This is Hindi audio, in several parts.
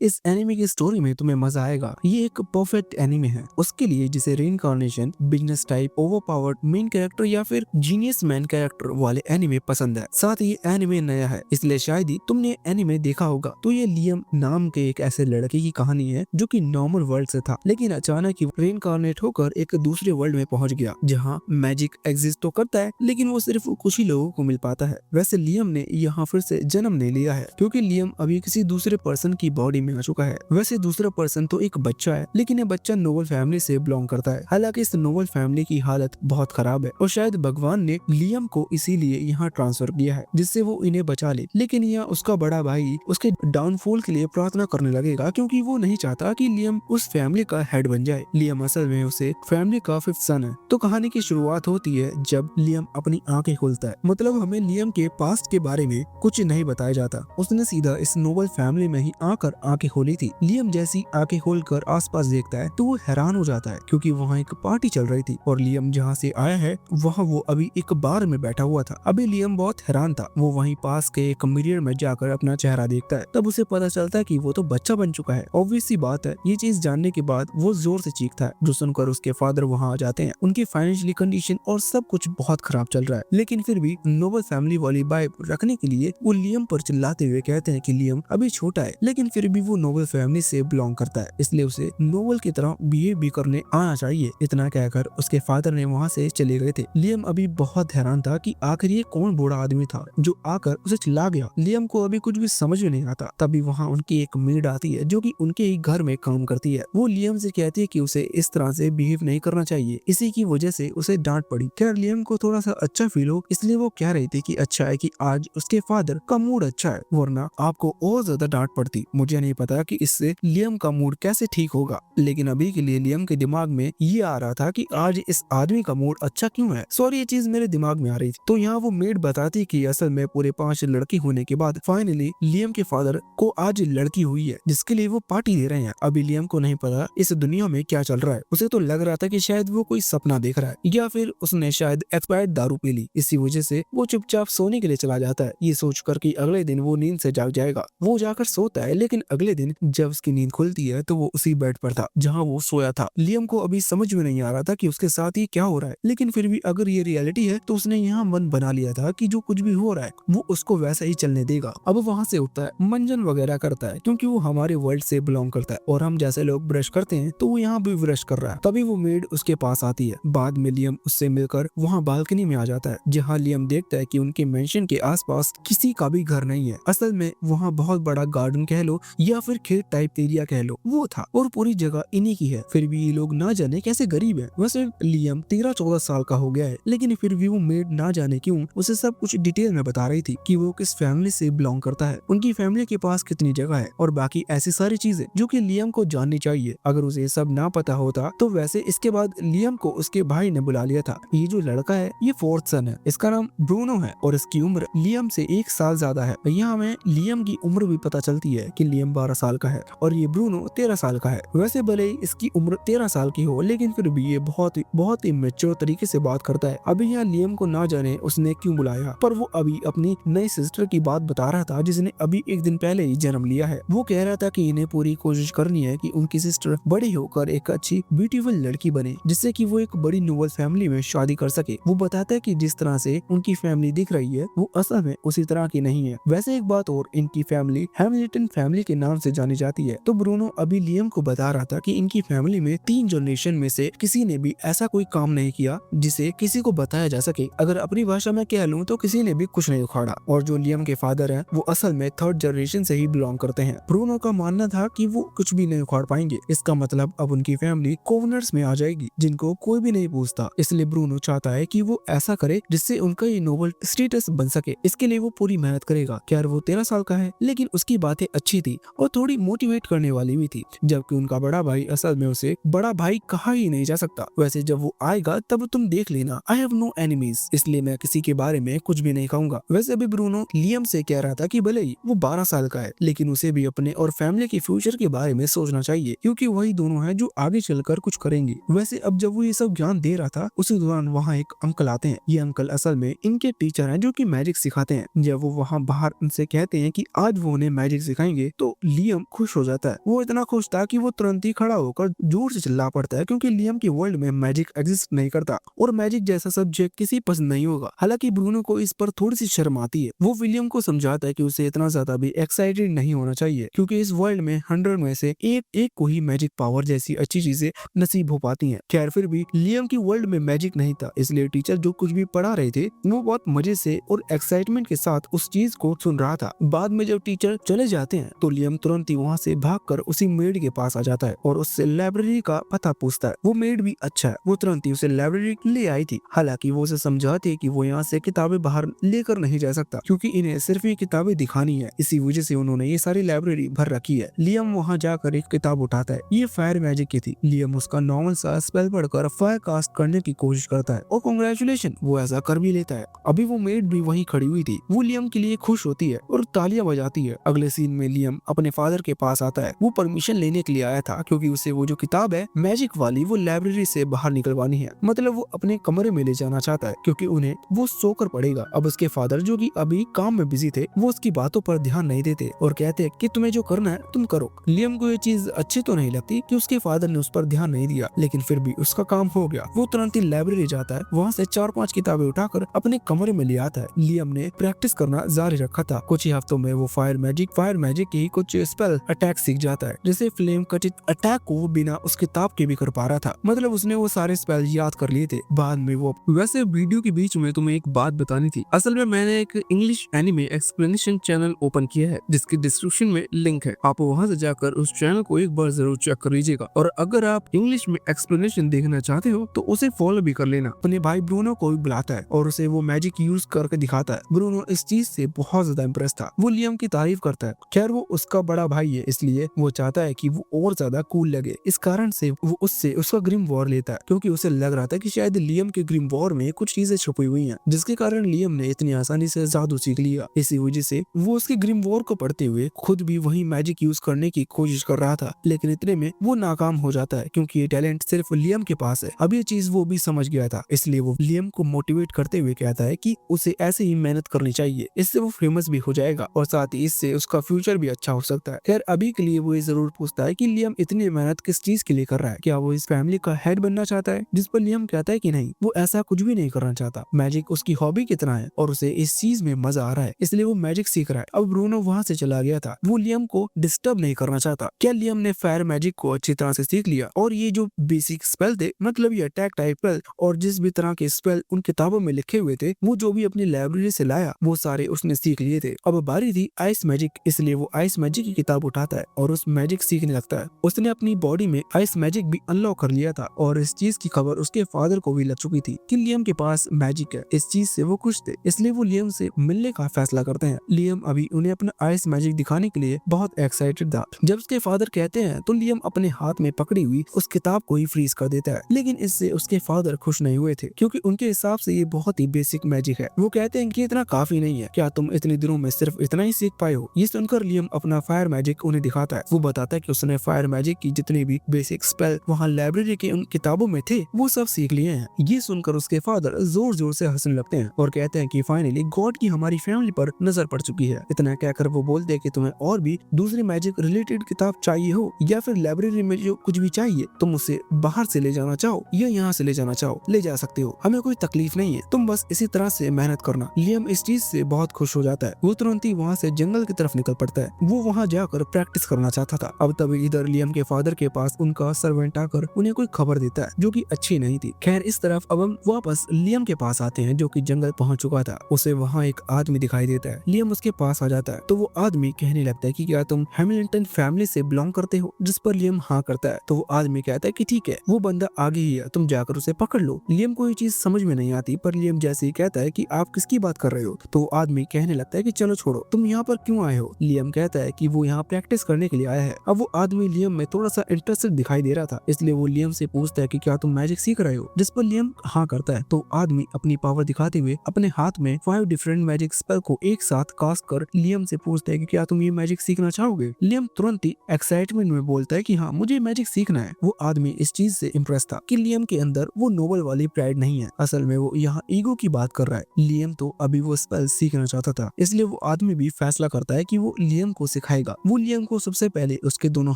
इस एनिमे की स्टोरी में तुम्हें मजा आएगा। ये एक परफेक्ट एनिमे है उसके लिए जिसे reincarnation, business type, overpowered main character या फिर जीनियस मैन कैरेक्टर वाले एनिमे पसंद है। साथ ही एनिमे नया है इसलिए शायद ही तुमने एनिमे देखा होगा। तो ये लियम नाम के एक ऐसे लड़के की कहानी है जो कि नॉर्मल वर्ल्ड से था, लेकिन अचानक ही रीइंकार्नेट होकर एक दूसरे वर्ल्ड में पहुंच गया जहां मैजिक एग्जिस्ट तो करता है लेकिन वो सिर्फ कुछ ही लोगों को मिल पाता है। वैसे लियम ने यहाँ फिर से जन्म ले लिया है क्योंकि लियम अभी किसी दूसरे पर्सन की बॉडी में आ चुका है। वैसे दूसरा पर्सन तो एक बच्चा है लेकिन ये बच्चा नोबल फैमिली से बिलोंग करता है। हालांकि इस नोबल फैमिली की हालत बहुत खराब है और शायद भगवान ने लियम को इसीलिए यहाँ ट्रांसफर किया है जिससे वो इन्हें बचा ले। लेकिन यहाँ उसका बड़ा भाई उसके डाउनफॉल के लिए प्रार्थना करने लगेगा क्योंकि वो नहीं चाहता कि लियम उस फैमिली का हेड बन जाए। लियम असल में उसे फैमिली का फिफ्थ सन है। तो कहानी की शुरुआत होती है जब लियम अपनी आंखें खोलता है। मतलब हमें लियम के पास्ट के बारे में कुछ नहीं बताया जाता, उसने सीधा इस नोबल फैमिली में ही आकर आंखें खोली थी। लियम जैसी आंखें खोलकर आसपास देखता है तो वो हैरान हो जाता है क्योंकि वहाँ एक पार्टी चल रही थी और लियम जहाँ से आया है वहाँ वो अभी एक बार में बैठा हुआ था। अभी लियम बहुत हैरान था। वो वहीं पास के एक मिरर में जाकर अपना चेहरा देखता है। तब उसे पता चलता है कि वो तो बच्चा बन चुका है। ऑब्वियस सी बात है। ये चीज जानने के बाद वो जोर से चीखता है, जो सुनकर उसके फादर वहाँ आ जाते हैं। उनकी फाइनेंशियली कंडीशन और सब कुछ बहुत खराब चल रहा है, लेकिन फिर भी नोबल फैमिली वाली वाइब रखने के लिए वो लियम पर चिल्लाते हुए कहते हैं कि लियम अभी छोटा है लेकिन फिर भी वो नोबल फैमिली से बिलोंग करता है, इसलिए उसे नोबल की तरह बिहेव भी करने आना चाहिए। इतना कहकर उसके फादर ने वहाँ से चले गए थे। लियम अभी बहुत हैरान था कि आखिर ये कौन बूढ़ा आदमी था जो आकर उसे चिल्ला गया। लियम को अभी कुछ भी समझ में नहीं आता। तभी वहाँ उनकी एक मेड आती है जो कि उनके ही घर में काम करती है। वो लियम से कहती है कि उसे इस तरह से बिहेव नहीं करना चाहिए, इसी की वजह से उसे डांट पड़ी। खैर लियम को थोड़ा सा अच्छा फील हो इसलिए वो कह रही थी कि अच्छा है कि आज उसके फादर का मूड अच्छा है, वरना आपको और ज्यादा डांट पड़ती। मुझे नहीं पता कि इससे लियम का मूड कैसे ठीक होगा, लेकिन अभी के लिए लियम के दिमाग में ये आ रहा था कि आज इस आदमी का मूड अच्छा क्यों है। सॉरी ये चीज मेरे दिमाग में आ रही थी। तो यहाँ वो मेड बताती कि असल में पूरे 5 लड़की होने के बाद फाइनली लियम के फादर को आज लड़की हुई है जिसके लिए वो पार्टी दे रहे हैं। अभी लियम को नहीं पता इस दुनिया में क्या चल रहा है। उसे तो लग रहा था कि शायद वो कोई सपना देख रहा है या फिर उसने शायद एक्सपायर्ड दारू पी ली। इसी वजह से वो चुपचाप सोने के लिए चला जाता है, ये सोचकर कि अगले दिन वो नींद से जाग जाएगा। वो जाकर सोता है लेकिन अगले दिन जब उसकी नींद खुलती है तो वो उसी बेड पर था जहाँ वो सोया था। लियम को अभी समझ में नहीं आ रहा था कि उसके साथ ही क्या हो रहा है, लेकिन फिर भी अगर ये रियलिटी है तो उसने यहाँ मन बना लिया था कि जो कुछ भी हो रहा है वो उसको वैसा ही चलने देगा। अब वहाँ से उठता है, मंजन वगैरह करता है क्योंकि वो हमारे वर्ल्ड से बिलोंग करता है और हम जैसे लोग ब्रश करते हैं तो वो यहाँ भी ब्रश कर रहा है। तभी वो मेड उसके पास आती है। बाद में लियम उससे मिलकर वहाँ बालकनी में आ जाता है जहाँ लियम देखता है कि उनके मेंशन के आसपास किसी का भी घर नहीं है। असल में वहाँ बहुत बड़ा गार्डन कह लो या फिर खेत टाइप एरिया कह लो वो था और पूरी जगह इन्हीं की है। फिर भी ये लोग ना जाने कैसे गरीब है। वैसे लियम 13-14 साल का हो गया है लेकिन फिर भी वो मेड ना जाने क्यों उसे सब कुछ डिटेल में बता रही थी कि वो किस फैमिली से बिलोंग करता है, उनकी फैमिली के पास कितनी जगह है और बाकी ऐसी सारी चीजें जो कि लियम को जाननी चाहिए। अगर उसे सब ना पता होता तो वैसे इसके बाद लियम को उसके भाई ने बुला लिया था। ये जो लड़का है ये फोर्थ सन है, इसका नाम ब्रूनो है और इसकी उम्र लियम से 1 साल ज्यादा है। यहाँ हमें लियम की उम्र भी पता चलती है कि लियम 12 साल का है और ये ब्रूनो 13 साल का है। वैसे भले ही इसकी उम्र 13 साल की हो लेकिन फिर भी ये बहुत ही मैच्योर तरीके से बात करता है। अभी यहाँ लियम को ना जाने उसने क्यों बुलाया, पर वो अभी अपनी नई सिस्टर की बात बता रहा था जिसने अभी 1 दिन पहले ही जन्म लिया है। वो कह रहा था कि इन्हें पूरी कोशिश करनी है कि उनकी सिस्टर बड़ी होकर एक अच्छी ब्यूटीफुल लड़की बने जिससे कि वो एक बड़ी नोबल फैमिली में शादी कर सके। वो बताता है कि जिस तरह से उनकी फैमिली दिख रही है वो असल में उसी तरह की नहीं है। वैसे एक बात और, इनकी फैमिली हैमिल्टन फैमिली के नाम से जानी जाती है। तो ब्रूनो अभी लियम को बता रहा था कि इनकी फैमिली में 3 जनरेशन में से किसी ने भी ऐसा कोई काम नहीं किया जिसे किसी को बताया जा सके। अगर अपनी भाषा में कह लूं तो किसी ने भी कुछ नहीं उखाड़ा और जो लियम के फादर हैं वो असल में 3rd जनरेशन से ही बिलोंग करते हैं। ब्रूनो का मानना था कि वो कुछ भी नहीं उखाड़ पाएंगे। इसका मतलब अब उनकी फैमिली कोवनर्स में आ जाएगी जिनको कोई भी नहीं पूछता। इसलिए ब्रूनो चाहता है कि वो ऐसा करे जिससे उनका ये नोबल स्टेटस बन सके। इसके लिए वो पूरी मेहनत करेगा। खैर वो 13 साल का है लेकिन उसकी बातें अच्छी थी और थोड़ी मोटिवेट करने वाली भी थी, जबकि उनका बड़ा भाई असल में उसे बड़ा भाई कहा ही नहीं जा सकता। वैसे जब वो आएगा तब तुम देख लेना, आई हैव नो एनिमीज, इसलिए मैं किसी के बारे में कुछ भी नहीं कहूंगा। वैसे अभी ब्रूनो लियम से कह रहा था कि भले ही वो 12 साल का है लेकिन उसे भी अपने और फैमिली के फ्यूचर के बारे में सोचना चाहिए क्योंकि वही दोनों हैं जो आगे चलकर कुछ करेंगे। वैसे अब जब वो ये सब ज्ञान दे रहा था उसी दौरान वहाँ एक अंकल आते हैं। ये अंकल असल में इनके टीचर हैं जो कि मैजिक सिखाते हैं। जब वो वहाँ बाहर उनसे कहते हैं कि आज वो उन्हें मैजिक सिखाएंगे तो लियम खुश हो जाता है। वो इतना खुश था कि वो तुरंत ही खड़ा होकर जोर से चिल्ला पड़ता है, क्योंकि लियम की वर्ल्ड में मैजिक एग्जिस्ट नहीं करता और मैजिक जैसा सब्जेक्ट किसी पसंद नहीं होगा। हालांकि ब्रूनो को इस पर थोड़ी सी शर्म आती है। वो विलियम को समझाता है कि उसे इतना ज्यादा भी एक्साइटेड नहीं होना चाहिए, क्योंकि इस वर्ल्ड में 100 में से एक एक को ही मैजिक पावर जैसी अच्छी चीजें नसीब हो पाती हैं। खैर फिर भी लियम की वर्ल्ड में मैजिक नहीं था, इसलिए टीचर जो कुछ भी पढ़ा रहे थे वो बहुत मजे से और एक्साइटमेंट के साथ उस चीज को सुन रहा था। बाद में जब टीचर चले जाते हैं तो लियम तुरंत ही वहाँ से भागकर उसी मेड के पास आ जाता है और उससे लाइब्रेरी का पता पूछता है। वो मेड भी अच्छा है, वो तुरंत ही उसे लाइब्रेरी ले आई थी। हालांकि वो उसे समझाती है कि वो यहाँ से किताबें बाहर लेकर नहीं जा सकता, क्योंकि इन्हें सिर्फ ये किताबें दिखानी है। इसी वजह से उन्होंने ये सारी लाइब्रेरी भर रखी है। लियम वहाँ जाकर एक किताब उठाता है, ये फायर मैजिक की थी। लियम उसका नॉर्मल सा स्पेल पढ़कर फायर कास्ट करने की कोशिश करता है और कांग्रेचुलेशन, वो ऐसा कर भी लेता है। अभी वो मेड भी वहीं खड़ी हुई थी। वो लियम के लिए खुश होती है और तालियां बजाती है। अगले सीन में लियम अपने फादर के पास आता है। वो परमिशन लेने के लिए आया था, क्योंकि उसे वो जो किताब है मैजिक वाली वो लाइब्रेरी से बाहर निकलवानी है। मतलब वो अपने कमरे में ले जाना चाहता है, क्योंकि उन्हें वो सोकर पड़ेगा। अब उसके फादर जो कि अभी काम में बिजी थे, वो उसकी बातों पर ध्यान नहीं देते और कहते हैं कि तुम्हें जो करना है तुम करो। लियम को ये चीज अच्छी तो नहीं लगती कि उसके फादर ने उस पर ध्यान नहीं दिया, लेकिन फिर भी उसका काम हो गया। वो तुरंत ही लाइब्रेरी जाता है, वहाँ से 4-5 किताबें उठाकर अपने कमरे में ले आता है। लियम ने प्रैक्टिस करना जारी रखा था। कुछ ही हफ्तों में वो फायर मैजिक की कुछ स्पेल अटैक सीख जाता है, जैसे फ्लेम कटित अटैक को वो बिना उस किताब के भी कर पा रहा था। मतलब उसने वो सारे स्पेल याद कर लिए थे। बाद में वो वैसे वीडियो के बीच में तुम्हें एक बात बतानी थी। असल में मैंने एक English anime explanation channel open किया है, जिसकी डिस्क्रिप्शन में लिंक है। आप वहां से जाकर उस चैनल को एक बार जरूर चेक कर लीजिएगा। और अगर आप इंग्लिश में एक्सप्लेनेशन देखना चाहते हो तो उसे फॉलो भी कर लेना। अपने भाई ब्रूनो को भी बुलाता है और उसे वो मैजिक यूज करके दिखाता है। ब्रूनो इस चीज से बहुत ज्यादा इम्प्रेस था। वो लियम की तारीफ करता है। खैर वो उसका बड़ा भाई है, इसलिए वो चाहता है कि वो और ज्यादा कूल लगे। इस कारण से वो उससे उसका ग्रिम वॉर लेता है, क्योंकि उसे लग रहा था कि शायद लियम के ग्रिम वॉर में कुछ चीजें छुपी हुई हैं, जिसके कारण लियम ने इतनी आसानी से जादू सीख लिया। इसी वजह से वो उसके ग्रिम वॉर को पढ़ते हुए खुद भी वही मैजिक यूज करने की कोशिश कर रहा था, लेकिन इतने में वो नाकाम हो जाता है, क्योंकि ये टैलेंट सिर्फ लियम के पास है। अब ये चीज वो भी समझ गया था, इसलिए वो लियम को मोटिवेट करते हुए कहता है कि उसे ऐसे ही मेहनत करनी चाहिए, इससे वो फेमस भी हो जाएगा और साथ ही इससे उसका फ्यूचर भी अच्छा हो सकता है। खैर अभी के लिए वो ये जरूर पूछता है कि लियम इतनी मेहनत किस चीज के लिए कर रहा है। क्या वो इस फैमिली का हेड बनना चाहता है? जिस पर लियम कहता है कि नहीं, वो ऐसा कुछ भी नहीं करना चाहता। मैजिक उसकी हॉबी कितना है और उसे इस चीज में मजा आ रहा है, इसलिए वो मैजिक सीख रहा है। अब ब्रूनो वहाँ से चला गया था। वो लियम को डिस्टर्ब नहीं करना चाहता। क्या लियम ने फायर मैजिक को अच्छी तरह से सीख लिया और ये जो बेसिक स्पेल थे, मतलब ये अटैक टाइप स्पेल और जिस भी तरह के स्पेल उन किताबों में लिखे हुए थे, वो जो भी अपनी लाइब्रेरी से लाया वो सारे उसने सीख लिए थे। अब बारी थी आइस मैजिक, इसलिए वो आइस मैजिक की किताब उठाता है और उस मैजिक सीखने लगता है। उसने अपनी बॉडी में आइस मैजिक भी अनलॉक कर लिया था और इस चीज की खबर उसके फादर को भी लग चुकी थी कि लियम के पास मैजिक है। इस चीज से वो खुश थे, इसलिए वो लियम से मिलने का फैसला करते हैं। लियम अभी उन्हें अपना आइस मैजिक दिखाने के लिए बहुत एक्साइटेड था। जब उसके फादर कहते हैं तो लियम अपने हाथ में पकड़ी हुई उस किताब को ही फ्रीज कर देता है, लेकिन इससे उसके फादर खुश नहीं हुए थे, क्योंकि उनके हिसाब से ये बहुत ही बेसिक मैजिक है। वो कहते हैं कि इतना काफी नहीं है, क्या तुम इतने दिनों में सिर्फ इतना ही सीख पाए हो? ये सुनकर लियम अपना फायर मैजिक उन्हें दिखाता है। वो बताता है कि उसने फायर मैजिक की जितने भी बेसिक स्पेल वहाँ लाइब्रेरी के उन किताबों में थे वो सब सीख लिए हैं। ये सुनकर उसके फादर जोर जोर से हंसने लगते हैं और कहते हैं कि फाइनली गॉड की हमारी फैमिली पर नजर पड़ चुकी है। इतना कहकर वो बोलते हैं कि तुम्हें और भी दूसरी मैजिक रिलेटेड किताब चाहिए हो या फिर लाइब्रेरी में जो कुछ भी चाहिए तुम उसे बाहर से ले जाना चाहो या यहाँ से ले जाना चाहो, ले जा सकते हो, हमें कोई तकलीफ नहीं है, तुम बस इसी तरह से मेहनत करना। लियम इस चीज से बहुत खुश हो जाता है। वो तुरंत ही वहाँ से जंगल की तरफ निकल पड़ता है। वो वहाँ जाकर प्रैक्टिस करना चाहता था। अब तभी इधर लियम के फादर के पास उनका सर्वेंट आकर उन्हें कोई खबर देता है जो कि अच्छी नहीं थी। खैर इस तरफ अब हम वापस लियम के पास आते हैं, जो कि जंगल पहुंच चुका था। उसे वहाँ एक आदमी दिखाई देता है। लियम उसके पास आ जाता है तो वो आदमी कहने लगता है कि क्या तुम हैमिल्टन फैमिली से बिलोंग करते हो? जिस पर लियम हाँ करता है तो वो आदमी कहता है कि ठीक है, वो बंदा आगे ही है, तुम जाकर उसे पकड़ लो। लियम को ये चीज समझ में नहीं आती, पर लियम जैसे ही कहता है कि आप किसकी बात कर रहे हो तो आदमी कहने लगता है कि चलो छोड़ो, तुम यहाँ पर क्यों आए हो? लियम कहता है कि वो यहाँ प्रैक्टिस करने के लिए आया है। अब वो आदमी लियम में थोड़ा सा इंटरेस्टेड दिखाई दे रहा था, इसलिए वो लियम से पूछता है कि क्या तुम मैजिक सीख रहे हो? जिस पर लियम हाँ करता है तो आदमी अपनी पावर दिखाते हुए अपने हाथ में 5 डिफरेंट मैजिक स्पेल को एक साथ कास्ट कर लियम से पूछता है कि क्या तुम ये मैजिक सीखना चाहोगे? लियम तुरंत ही एक्साइटमेंट में बोलता है कि हाँ, मुझे मैजिक सीखना है। वो आदमी इस चीज से इम्प्रेस था कि लियम के अंदर वो नोबल वाली प्राइड नहीं है, असल में वो यहाँ ईगो की बात कर रहा है। लियम तो अभी वो स्पेल सीखना चाहता था, इसलिए वो आदमी भी फैसला करता है कि वो लियम को सिखाएगा। सिखाएगा। वो लियम को सबसे पहले उसके दोनों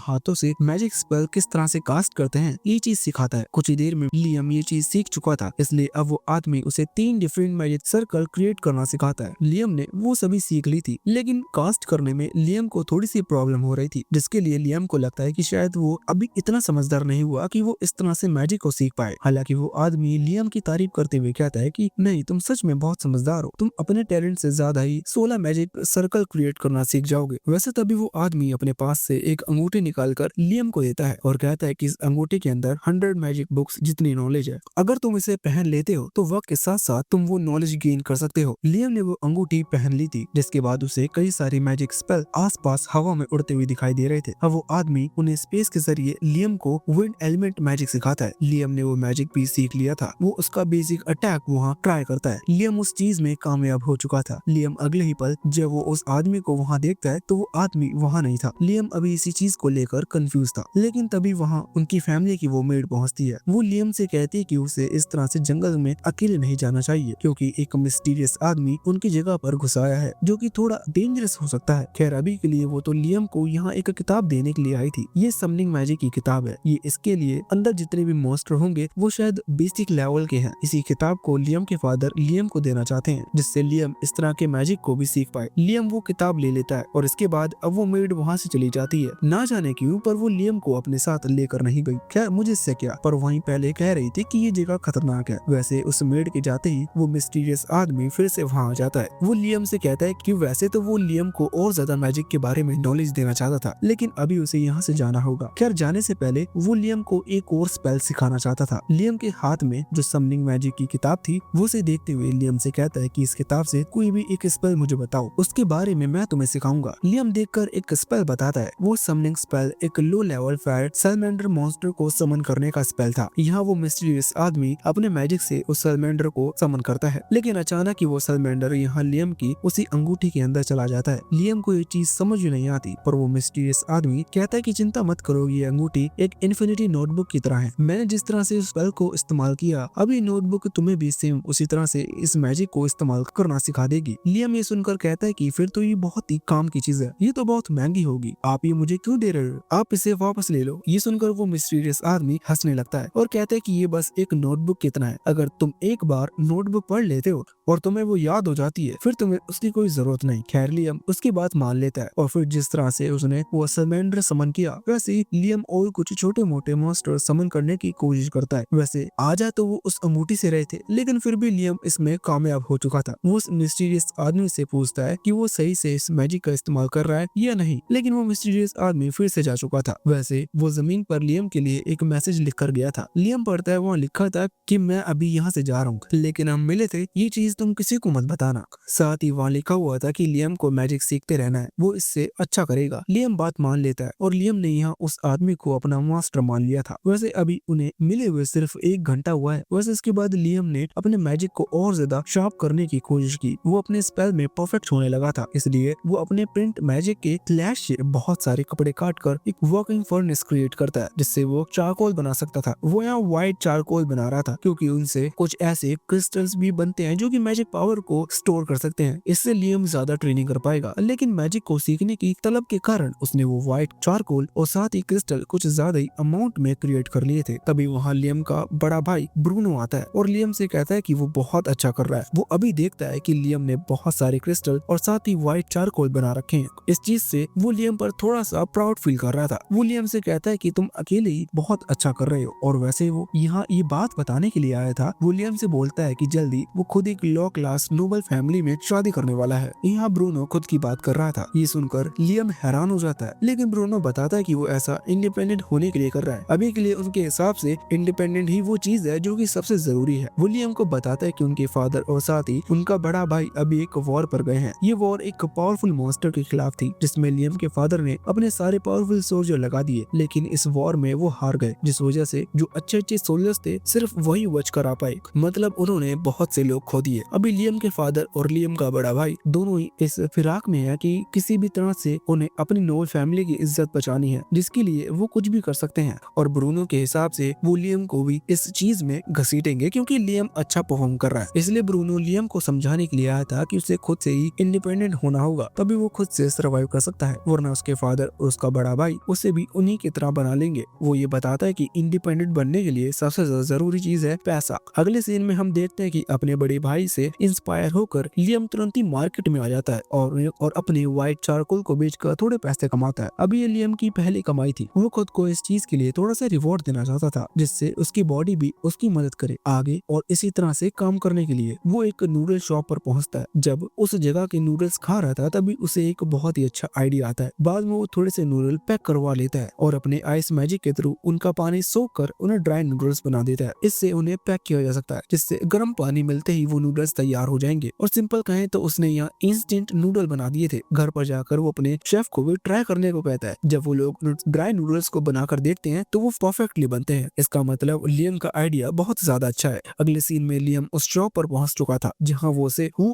हाथों से मैजिक स्पेल किस तरह से कास्ट करते हैं ये चीज सिखाता है। कुछ ही देर में लियम ये चीज सीख चुका था, इसलिए अब वो आदमी उसे 3 डिफरेंट मैजिक सर्कल क्रिएट करना सिखाता है। लियम ने वो सभी सीख ली थी, लेकिन कास्ट करने में लियम को थोड़ी सी प्रॉब्लम हो रही थी, जिसके लिए लियम को लगता है कि शायद वो अभी इतना समझदार नहीं हुआ कि वो इस तरह से मैजिक को सीख पाए। हालांकि वो आदमी लियम की तारीफ करते हुए कहता है कि नहीं, तुम सच में बहुत समझदार हो, तुम अपने टैलेंट से ज्यादा ही 16 मैजिक सर्कल क्रिएट करना सीख जाओगे। वैसे तभी वो आदमी अपने पास से एक अंगूठी निकालकर लियम को देता है और कहता है कि इस अंगूठी के अंदर 100 मैजिक बुक्स जितनी नॉलेज है, अगर तुम इसे पहन लेते हो तो वक्त के साथ साथ तुम वो नॉलेज गेन कर सकते हो। लियम ने वो अंगूठी पहन ली थी, जिसके बाद उसे कई सारी मैजिक स्पेल आसपास हवा में उड़ते हुए दिखाई दे रहे थे। अब वो आदमी उन्हें स्पेस के जरिए लियम को विंड एलिमेंट मैजिक सिखाता है। लियम ने वो मैजिक भी सीख लिया था, वो उसका बेसिक अटैक वहाँ ट्राई करता है। लियम उस चीज में कामयाब हो चुका था। लियम अगले ही पल जब वो उस आदमी को वहाँ देखता है तो वो आदमी वहाँ नहीं था। लियम अभी इसी चीज को लेकर कंफ्यूज था, लेकिन तभी वहाँ उनकी फैमिली की वो मेड पहुँचती है। वो लियम से कहती है कि उसे इस तरह से जंगल में अकेले नहीं जाना चाहिए, क्योंकि एक मिस्टीरियस आदमी उनकी जगह पर घुस आया है जो कि थोड़ा डेंजरस हो सकता है। खैर अभी के लिए वो तो लियम को यहाँ एक किताब देने के लिए आई थी। ये समनिंग मैजिक की किताब है। ये इसके लिए अंदर जितने भी मॉन्स्टर होंगे वो शायद बेसिक लेवल के हैं। इसी किताब को लियम के फादर लियम को देना चाहते हैं, जिससे लियम इस तरह के मैजिक को भी सीख पाए। लियम वो किताब ले लेता है और इसके बाद अब वो मेड वहाँ से चली जाती है। ना जाने क्यों पर वो लियम को अपने साथ लेकर नहीं गई। खैर मुझे इससे क्या, पर वहीं पहले कह रही थी कि ये जगह खतरनाक है। वैसे उस मेड के जाते ही वो मिस्टीरियस आदमी फिर से वहाँ आ जाता है। वो लियम से कहता है कि वैसे तो वो लियम को और ज्यादा मैजिक के बारे में नॉलेज देना चाहता था, लेकिन अभी उसे यहाँ से जाना होगा। खैर जाने से पहले वो लियम को एक और स्पेल सिखाना चाहता था। लियम के हाथ में जो समनिंग मैजिक की किताब थी वो उसे देखते हुए लियम से कहता है कि इस किताब से कोई भी एक स्पेल मुझे बताओ, उसके बारे में मैं तुम्हें सिखाऊंगा। लियम देखकर एक स्पेल बताता है। वो समनिंग स्पेल एक low level fire salamander monster को समन करने का स्पेल था। यहाँ वो मिस्टीरियस आदमी अपने मैजिक से उस सैलमेंडर को समन करता है, लेकिन अचानक ही वो सैलमेंडर यहाँ लियम की उसी अंगूठी के अंदर चला जाता है। लियम को ये चीज समझ ही नहीं आती, पर वो मिस्टीरियस आदमी कहता है कि चिंता मत करो, ये अंगूठी एक इन्फिनिटी नोटबुक की तरह है। मैंने जिस तरह से उस स्पेल को इस्तेमाल किया, अभी नोटबुक तुम्हें भी सेम उसी तरह से इस मैजिक को इस्तेमाल करना सिखा देगी। लियम ये सुनकर कहता है कि फिर तो ये बहुत ही काम की चीज है, ये तो बहुत महंगी होगी, आप ये मुझे क्यों दे रहे हो, आप इसे वापस ले लो। ये सुनकर वो मिस्टीरियस आदमी हंसने लगता है और कहता है कि ये बस एक नोटबुक कितना है, अगर तुम एक बार नोटबुक पढ़ लेते हो और तुम्हें वो याद हो जाती है, फिर तुम्हें उसकी कोई जरूरत नहीं। खैर लियम उसकी बात मान लेता है और फिर जिस तरह से उसने वो सैलमेंडर समन किया, वैसे ही लियम और कुछ छोटे मोटे मॉन्स्टर समन करने की कोशिश करता है। वैसे आजा तो वो उस अंगूठी से रहे थे, लेकिन फिर भी लियम इसमें कामयाब हो चुका था। वो उस मिस्टीरियस आदमी से पूछता है कि वो सही से इस मैजिक का इस्तेमाल कर रहा है या नहीं, लेकिन वो मिस्टीरियस आदमी फिर से जा चुका था। वैसे वो जमीन पर लियम के लिए एक मैसेज लिख कर गया था। लियम पढ़ता है, वहाँ लिखा था कि मैं अभी यहाँ से जा रहा हूँ, लेकिन हम मिले थे, ये चीज तुम किसी को मत बताना। साथ ही वहाँ लिखा हुआ था कि लियम को मैजिक सीखते रहना है, वो इससे अच्छा करेगा। लियम बात मान लेता है और लियम ने यहाँ उस आदमी को अपना मास्टर मान लिया था। वैसे अभी उन्हें मिले हुए सिर्फ 1 घंटा हुआ है। वैसे इसके बाद लियम ने अपने मैजिक को और ज्यादा शार्प करने की कोशिश की। वो अपने स्पेल में परफेक्ट होने लगा था, इसलिए वो अपने प्रिंट मैजिक के क्लैश से बहुत सारे कपड़े काट कर एक वर्किंग फर्नेस क्रिएट करता है, जिससे वो चारकोल बना सकता था। वो यहाँ व्हाइट चारकोल बना रहा था, क्योंकि उनसे कुछ ऐसे क्रिस्टल्स भी बनते हैं जो कि मैजिक पावर को स्टोर कर सकते हैं। इससे लियम ज्यादा ट्रेनिंग कर पाएगा, लेकिन मैजिक को सीखने की तलब के कारण उसने वो व्हाइट चारकोल और साथ ही क्रिस्टल कुछ ज्यादा ही अमाउंट में क्रिएट कर लिए थे। तभी वहाँ लियम का बड़ा भाई ब्रूनो आता है और लियम से कहता है कि वो बहुत अच्छा कर रहा है। वो अभी देखता है कि लियम ने बहुत सारे क्रिस्टल और साथ ही व्हाइट चारकोल बना रखे हैं। इस चीज से वो लियम पर थोड़ा सा प्राउड फील कर रहा था। वो लियम से कहता है कि तुम अकेले ही बहुत अच्छा कर रहे हो, और वैसे वो यहाँ ये बात बताने के लिए आया था। वो लियम से बोलता है कि जल्दी वो खुद एक लो क्लास नोबल फैमिली में शादी करने वाला है। यहाँ ब्रूनो खुद की बात कर रहा था। ये सुनकर लियम हैरान हो जाता है, लेकिन ब्रूनो बताता है कि वो ऐसा इंडिपेंडेंट होने के लिए कर रहा है। अभी के लिए उनके हिसाब से इंडिपेंडेंट ही वो चीज है जो कि सबसे जरूरी है। वो लियम को बताता है कि उनके फादर और साथ ही उनका बड़ा भाई अभी एक वॉर पर गए हैं। ये वॉर एक पावरफुल मॉन्स्टर के खिलाफ थी, जिसमें लियम के फादर ने अपने सारे पावरफुल सोल्जर लगा दिए, लेकिन इस वॉर में वो हार गए, जिस वजह से जो अच्छे अच्छे सोल्जर्स थे सिर्फ वही बच कर आ पाए। मतलब उन्होंने बहुत से लोग खो दिए। अभी लियम के फादर और लियम का बड़ा भाई दोनों ही इस फिराक में है कि किसी भी तरह से उन्हें अपनी नोबल फैमिली की इज्जत बचानी है, जिसके लिए वो कुछ भी कर सकते हैं। और ब्रूनो के हिसाब से वो लियम को भी इस चीज में घसीटेंगे, क्योंकि लियम अच्छा परफॉर्म कर रहा है। इसलिए ब्रूनो लियम को समझाने के लिए आया था कि उसे खुद से ही इंडिपेंडेंट होना होगा, तभी वो खुद से सर्वाइव कर सकता है, वरना उसके फादर और उसका बड़ा भाई उसे भी उन्हीं की तरह बना लेंगे। वो ये बताता है कि इंडिपेंडेंट बनने के लिए सबसे ज्यादा जरूरी चीज है पैसा। अगले सीन में हम देखते हैं कि अपने बड़े भाई से इंस्पायर होकर लियम तुरंत ही मार्केट में आ जाता है और अपने व्हाइट चारकोल को बेचकर थोड़े पैसे कमाता है। अभी ये लियम की पहली कमाई थी। वो खुद को इस चीज के लिए थोड़ा सा रिवॉर्ड देना चाहता था, जिससे उसकी बॉडी भी उसकी मदद करे आगे और इसी तरह से काम करने के लिए। वो एक नूडल शॉप पर पहुंचता है। जब उस जगह के नूडल्स खा रहा था तभी उसे एक बहुत ही अच्छा आइडिया आता है। बाद में वो थोड़े से नूडल पैक करवा लेता है और अपने आइस मैजिक के थ्रू उनका पानी सोख कर उन्हें ड्राई नूडल्स बना देता है। इससे उन्हें पैक किया जा सकता है, जिससे गर्म पानी मिलते ही वो नूडल्स तैयार हो जाएंगे। और सिंपल कहें तो उसने यहाँ इंस्टेंट नूडल बना दिए थे। घर पर जाकर वो अपने शेफ को भी ट्राई करने को कहता है। जब वो लोग ड्राई नूडल्स को बनाकर देखते हैं तो वो परफेक्टली बनते हैं। इसका मतलब लियम का आइडिया बहुत ज्यादा अच्छा है। अगले सीन में लियम उस शॉप पर पहुंच चुका था जहां वो